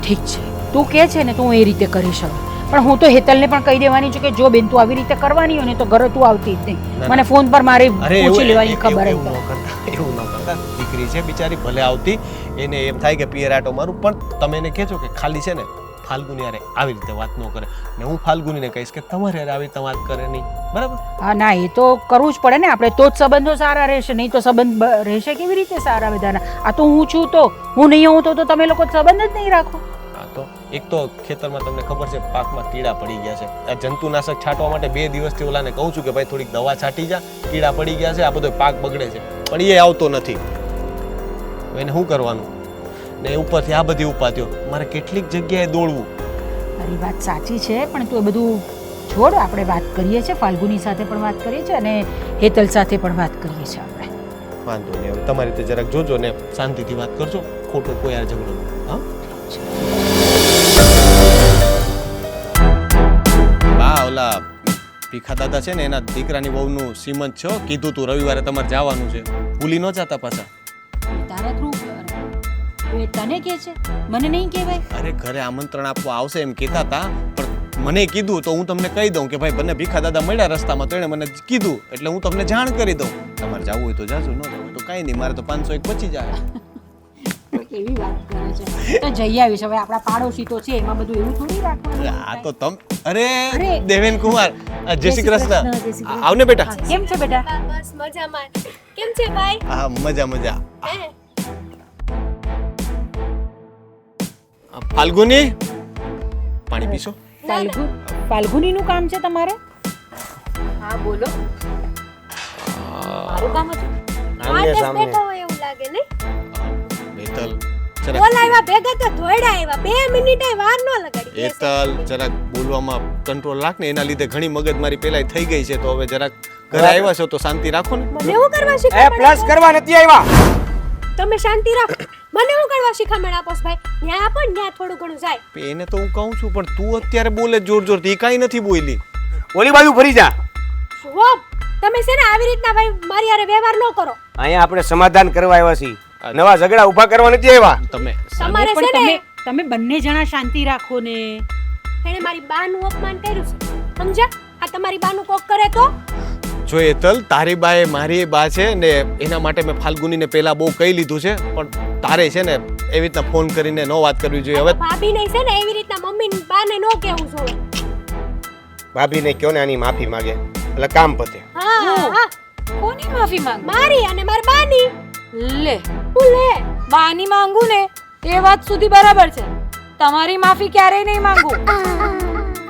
ઠીક છે, તું કહે છે ને તું એ રીતે કરી શકે, પણ હું તો હેતલને પણ કહી દેવાની છું કે જો બેન તું આવી રીતે કરવાની હોય ને તો ઘરે તું આવતી જ નહીં. મને ફોન પર મારે પૂછી લેવાની ખબર જ એવું ન કરતા, એવું ન કરતા. દીકરી છે બિચારી, ભલે આવતી, એને એમ થાય કે પિયર આટો મારું, પણ તમે એને કહેજો કે ખાલી છે ને ફાલ્ગુની યારે આવી રીતે વાત ન કરે, ને હું ફાલ્ગુનીને કહીશ કે તમારે યારે આવી રીતે વાત કરે નહીં, બરાબર? હા ના એ તો કરવું જ પડે ને આપણે, તો જ સંબંધો સારા રહેશે, નહીં તો સંબંધ રહેશે કેવી રીતે સારા બધાના? આ તો હું છું તો હું નહીં હોઉં તો તમે લોકો સંબંધ જ નહીં રાખો. હા, તો એક તો ખેતરમાં તમને ખબર છે પાકમાં કીડા પડી ગયા છે. આ જંતુનાશક છાંટવા માટે 2 દિવસથી ઓલાને કહું છું કે ભાઈ થોડીક દવા છાંટી જા, કીડા પડી ગયા છે, આ બધો પાક બગડે છે, પણ એ આવતો નથી. એને શું કરવાનું? ને ઉપરથી આ બધી ઉપાધ્યો, મારે કેટલીક જગ્યાએ દોડવું. તારી વાત સાચી છે, પણ તું એ બધું છોડ, આપણે વાત કરીએ છીએ, ફાલ્ગુની સાથે પણ વાત કરીએ છીએ અને હેતલ સાથે પણ વાત કરીએ છીએ આપણે. વાંધો નહીં, હવે તમારી રીતે જરાક જોજો ને શાંતિથી વાત કરજો, ખોટો કોઈ યાર ઝઘડો નહીં. હા બા, ઓલા ભીખા દાદા છે ને એના દીકરાની વહુનું સીમંત છે, કીધું તું રવિવારે તમારે જવાનું છે, ભૂલી ન જતા પાછા. તારા થ્રુ એ તને કે છે, મને નહીં કહેવાય. અરે ઘરે આમંત્રણ આપવા આવશે એમ કહેતા હતા, પણ મને કીધું તો હું તમને કહી દઉં કે ભાઈ બંને ભીખા દાદા મળ્યા રસ્તામાં, તો એણે મને કીધું એટલે હું તમને જાણ કરી દઉં. તમારે જવું હોય તો જાજો, ન જવું હોય તો કાંઈ નહીં, મારે તો 501 પચી જાય. એવી વાત કરે છે તો જઈ આવીશ. હવે આપણા પાડોશી તો છે, એમાં બધું એવું થોડી રાખવાનું. આ તો અરે અરે. દેવેન કુમાર, જય શ્રી કૃષ્ણ. જય શ્રી કૃષ્ણ. આવને બેટા. કેમ છે બેટા? બસ મજામાં. કેમ છે ભાઈ? હા, મજા મજા. હે? ફાલ્ગુની, પાણી પીશો? ફાલ્ગુનીનું કામ છે તમારે? હા બોલો. મારું કામ હતું. આમને આજ જ સામને બેઠા હોય એવું લાગે ને? હેતલ જરાક, બોલાવ્યા ભેગા તો ધોયડા આવ્યા, 2 મિનિટે વાર ન લગાડી. હેતલ જરાક બોલવામાં કંટ્રોલ રાખ ને, એના લીધે ઘણી મગજમારી પેલા થઈ ગઈ છે, તો હવે જરાક ઘરે આવ્યા છો તો શાંતિ રાખો ને. મને એવું કરવા એ શીખવાડે? પ્લસ કરવા નથી આવ્યા. તમે શાંતિ રાખો. મને એવું કરવા શીખામણ આપોસ ભાઈ? ન્યા આપો ને ન્યા થોડું ઘણું જાય. એને તો હું કહું છું, પણ તું અત્યારે બોલે જોર જોરથી, કાંઈ નથી બોલી. ઓલી બાજુ ફરી જા. જુઓ, તમે છે ને આવી રીતના ભાઈ મારી હારે વ્યવહાર ન કરો. અહીંયા આપણે સમાધાન કરવા આવ્યા છીએ, નવા ઝઘડા ઊભા કરવા નથી આવ્યા. તમે તમારે છે પણ ને તમે બંને જણા શાંતિ રાખો ને. એને મારી બાનું અપમાન કર્યું છે, સમજ્યા? આ તમારી બાનું કોક કરે તો? જો હેતલ, તારી બા એ મારી બા છે ને, એના માટે મેં ફાલ્ગુનીને પહેલા બહુ કહી લીધું છે, પણ તારે છે ને એવી રીતના ફોન કરીને ન વાત કરવી જોઈએ. હવે ભાભી નહીં છે ને એવી રીતના મમ્મી બાને ન કહેવું જોઈએ. ભાભીને કયો ને આની માફી માંગે એટલે કામ પતે. હા હા, કોની માફી માંગ? મારી અને મારી બાની. લે, હું લે. બાની માંગુ ને એ વાત સુધી બરાબર છે, તમારી માફી ક્યારેય નહીં માંગુ.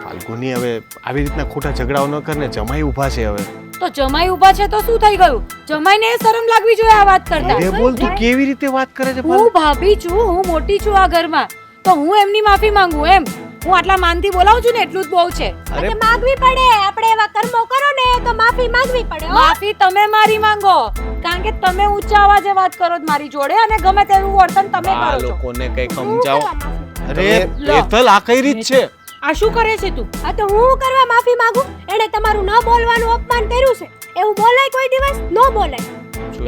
ફાલ્ગુની, હવે આવી રીતના ખોટા ઝઘડાઓ ન કરને, જમાઈ ઊભા છે હવે. તો જમાઈ ઊભા છે તો શું થઈ ગયું? જમાઈને એ શરમ લાગવી જોઈએ આ વાત કરતા. અરે બોલ, તું કેવી રીતે વાત કરે છે? હું ભાભી છું, હું મોટી છું આ ઘરમાં, તો હું એમની માફી માંગુ એમ? હું આટલા માનથી બોલાવું છું ને એટલું જ બહુ છે. અને માગવી પડે, આપણે એવા કર્મો કરો ને તો માફી માંગવી પડે હો. માફી તમે મારી માંગો, કારણ કે તમે ઊંચા અવાજે વાત કરો છો મારી જોડે અને ગમે તેવું વર્તન તમે આ કરો છો. લોકોને કઈ હું સમજાવો. કરવા માફી? અરે હેતલ, આ કઈ રીત છે? આ શું કરે છે તું? આ તો હું કરવા માફી માંગુ? એણે તમારું ન બોલવાનું અપમાન કર્યું છે, એવું બોલાય કોઈ દિવસ? ન બોલાય.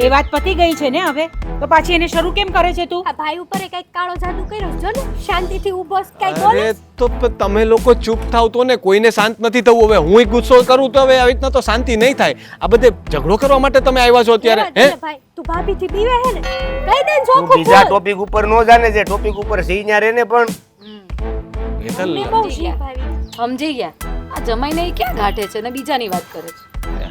એ વાત પતી ગઈ છે ને હવે, તો પાછી એને શરૂ કેમ કરે છે તું? આ ભાઈ ઉપર કઈક કાળો જાદુ કર્યો છે, જો ને શાંતિથી ઊભો કઈ બોલે. અરે તો તમે લોકો ચૂપ થાવ તો ને, કોઈને શાંત નથી થવું. હવે હું ગુસ્સો કરું તો હવે આવી રીતના તો શાંતિ નહીં થાય. આ બધે ઝઘડો કરવા માટે તમે આવ્યા છો અત્યારે? હે ભાઈ, તું ભાભી થી બીવે હે ને? કહી દે ને તું ચોખ્ખું બીજા બોલ. ટોપિક ઉપર નો જાને, જે ટોપિક ઉપર સી ન્યા રહે ને પણ હેતલ, મેં બહુ શી ભાવી. સમજી ગયા? આ જમાઈને ઈ ક્યાં ઘાટે છે ને બીજાની વાત કરે છે?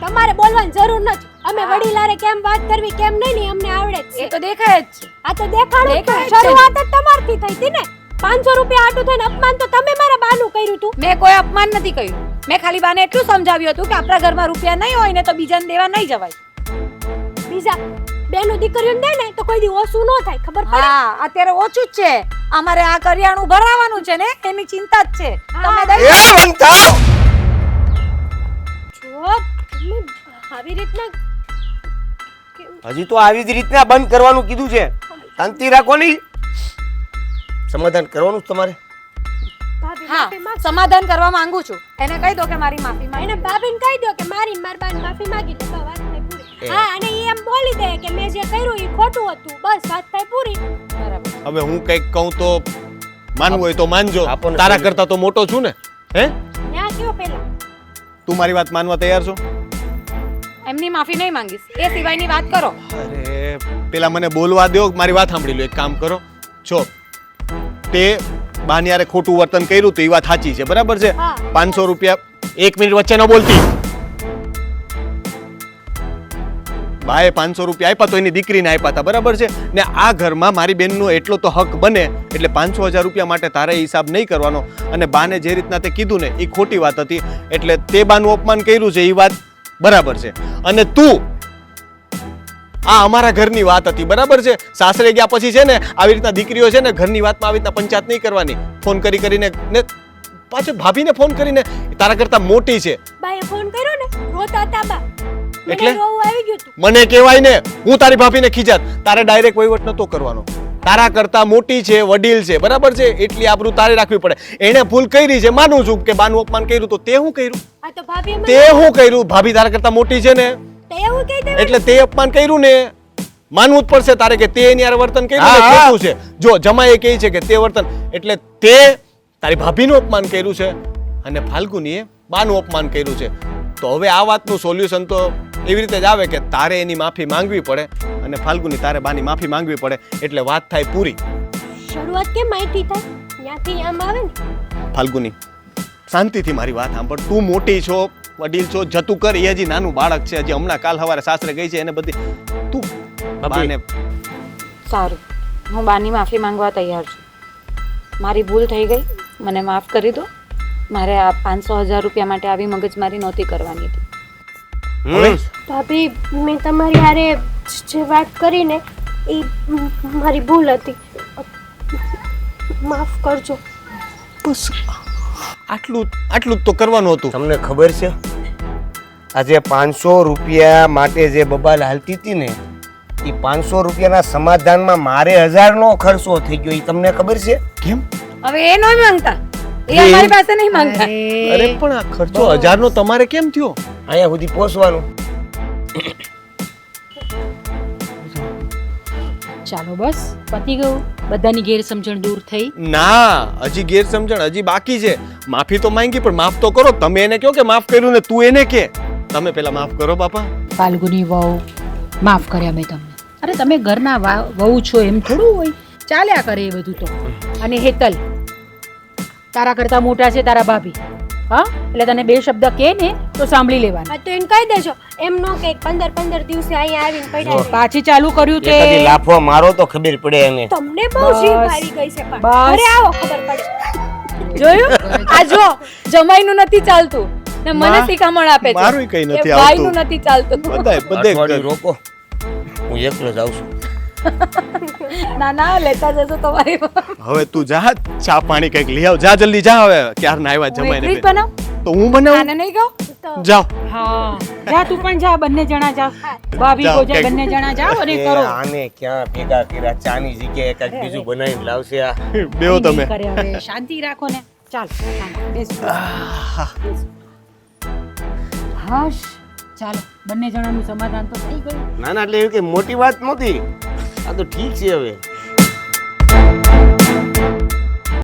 તમારે બોલવાની જરૂર નથી. અમે વડીલારે કેમ વાત કરવી કેમ નહીં ને અમને આવડે જ એ છે. તો દેખાય જ છે. આ તો દેખાડું જ છે. દેખાય જ છે. શરૂઆત જ તમારથી થઈ હતી ને. 500 રૂપિયા આટું થઈને અપમાન તો તમે મારા બાનું કર્યું તું. મેં કોઈ અપમાન નથી કર્યું. મેં ખાલી બાને એટલું સમજાવ્યું હતું કે આપણા ઘરમાં રૂપિયા નહીં હોય ને તો બીજાને દેવા નહીં જવાય. બીજા બેનું દીકરીઓને દે ને તો કોઈ દી ઓછું ન થાય, ખબર પડે? હા, અત્યારે ઓછું જ છે. અમારે આ કરિયાણું ભરાવાનું છે ને એની ચિંતા જ છે. તમે દઈ એ વંથાવ! જો તમે આવી રીતના હજી તો આવી જ રીતના બંધ કરવાનું કીધું છે. શાંતિ રાખો ની, સમાધાન કરવાનું જ તમારે. ભાભી હા, માફી માંગ. સમાધાન કરવા માંગુ છું. એને કહી દો કે મારી માફી માંગ. એને ભાભીને કહી દો કે મારી ને મારી બાને માફી માંગી લે, બસ વાત થાય પૂરી. હા, અને ઈ એમ બોલી દે કે મેં જે કર્યું ઈ ખોટું હતું, બસ વાત થાય પૂરી. બરાબર. હવે હું કઈક કહું તો માનવું હોય તો માનજો. આપણને તારા સમજ- કરતા તો મોટો છું ને. હે ત્યાં કયો પેલા તું મારી વાત માનવા તૈયાર છો એમની માફી નહીં માંગીશ એ સિવાયની વાત કરો. અરે પેલા મને બોલવા દો, મારી વાત સાંભળી લો. એક કામ કરો, જો તે બાનિયારે ખોટું વર્તન કર્યું તો એ વાત સાચી છે, બરાબર છે. હા. 500 રૂપિયા, 1 મિનિટ વચ્ચે ન બોલતી. બાએ 500 રૂપિયા આપ્યા તો એની દીકરીને આપ્યા હતા, બરાબર છે ને. આ ઘરમાં મારી બેનનો એટલો તો હક બને એટલે 500,000 રૂપિયા માટે તારે હિસાબ નહીં કરવાનો. અને બાને જે રીતના તે કીધું ને એ ખોટી વાત હતી, એટલે તે બાનું અપમાન કર્યું છે એ વાત બરાબર છે. અને તું આ અમારા ઘરની વાત હતી, બરાબર છે. સાસરે ગયા પછી છે ને આવી રીતના દીકરીઓ છે ને ઘરની વાતમાં આવી રીતના પંચાયત નહીં કરવાની. ફોન કરીને ને પાછો ભાભીને ફોન કરીને, તારા કરતા મોટી છે. બાએ ફોન કર્યો ને રોતા હતા બા એટલે? મને રોવું આવી ગયું તું. મને કહેવાય ને, હું તારી ભાભીને ખીજાત. તારે ડાયરેક્ટ વહીવટ નતો કરવાનો. તારા કરતા મોટી છે, વડીલ છે, બરાબર છે. એટલી આબરૂ તારે રાખવી પડે. એણે ભૂલ કરી છે, માનું છું કે બાનું અપમાન કર્યું, તો તે શું કર્યું? આ તો ભાભી તે શું કર્યું? ભાભી તારા કરતા મોટી છે ને, તે એવું કહી દે એટલે તે અપમાન કર્યું ને, માનવું જ પડશે તારે કે તે એની હારે વર્તન કર્યું ને ખોટું છે. જો જમાઈએ કહે છે કે તે વર્તન, એટલે તે તારી ભાભીનું અપમાન કર્યું છે અને ફાલ્ગુનીએ બાનું અપમાન કર્યું છે. તો હવે આ વાતનું સોલ્યુશન તો એવી રીતે જ આવે કે તારે એની માફી માંગવી પડે અને ફાલ્ગુની તારે બાની માફી માંગવી પડે, એટલે વાત થાય પૂરી. શરૂઆત કેમ અહીંથી થાય? ત્યાંથી આમ આવે ને. ફાલ્ગુની, શાંતિથી મારી વાત સાંભળ. તું મોટી છો, વડીલ છો, જતું કર. એ હજી નાનું બાળક છે, હજી હમણાં કાલ સવારે સાસરે ગઈ છે, એને બધી તું બાને સારું, હું બાની માફી માંગવા તૈયાર છું. મારી ભૂલ થઈ ગઈ, મને માફ કરી દો. મારે આ 500,000 રૂપિયા માટે આવી મગજમારી નહોતી કરવાની હતી. હવે ભાભી, મેં તમારી હારે જે વાત કરી ને એ મારી ભૂલ હતી. માફ કરજો. બસ આટલું જ તો કરવાનું હતું. તમને ખબર છે આજે 500 રૂપિયા માટે જે બબાલ હાલતી હતી ને, એ 500 રૂપિયાના સમાધાનમાં મારે 1000નો ખર્ચો થઈ ગયો. એ તમને ખબર છે? કેમ? હવે એ ન માંગતા, એ અમારી પાસે નહીં માંગતા. અરે પણ આ ખર્ચો 1000નો તમારે કેમ થયો? અહીંયા સુધી પહોંચવાનું. ચાલો બસ પતી ગયું, બધાની ગેરસમજણ દૂર થઈ. ના, હજી ગેરસમજણ હજી બાકી છે. માફી તો માંગી પણ માફ તો કરો. તમે એને કહો કે માફ કર્યું ને તું એને કે તમે પેલા માફ કરો બાપા. ફાલ્ગુની વહુ, માફ કર્યા મેં તમને. અરે તમે ઘરના વહુ છો એમ થોડું હોય, ચાલ્યા કરે એ બધું તો. અને હેતલ, તારા કરતા મોટા છે તારા ભાભી, હા, એટલે તને બે શબ્દ કહે ને તો સાંભળી લેવાના. હા તો એને કહી દેજો, એમ નો કે 15 દિવસે અહીંયા આવીને પડ્યા. પાછી ચાલુ કર્યું તે કદી લાફો મારો તો ખબર પડે એને. તમને બહુ જીભ આવી ગઈ છે પણ બસ. ઘરે આવો ખબર પડે. જોયું? આ જો જમાઈનું નથી ચાલતું ને મને શિખામણ આપે છે. મારુંય કંઈ નથી એ ભાઈનું આવતું. નથી ચાલતું. બધે અઠવાડિયું રોકો, હું એકલો જ આવું છું. ના ના, લેતા જજો તમારી. હવે તું જા, ચા પાણી કઈક લઈ આવ. જા જલ્દી જા. હવે ક્યારના આવ્યા હું એકલી જ જમાઈને. બનાવ. તો હું બનાવું. આને નહીં કહો. તો જાઓ. હા, જા તું પણ જા, બંને જણા જા. ભાભી જાઓ, ભોજાઈ કંઈક. બંને જણા જાઓ અને એ કરો. આને ક્યાં ભેગા કર્યા? ચાની જગ્યાએ કાંઈક બીજું બનાવીને લાવશે આ. બેહો તમે. નહીં કરે હવે, શાંતિ રાખો ને. ચાલ બેસો. હશ, ચાલો બંને જણાનું સમાધાન તો થઈ ગયું. ના ના, એટલે એવી કઈ મોટી વાત નહોતી. આ તો ઠીક છે હવે.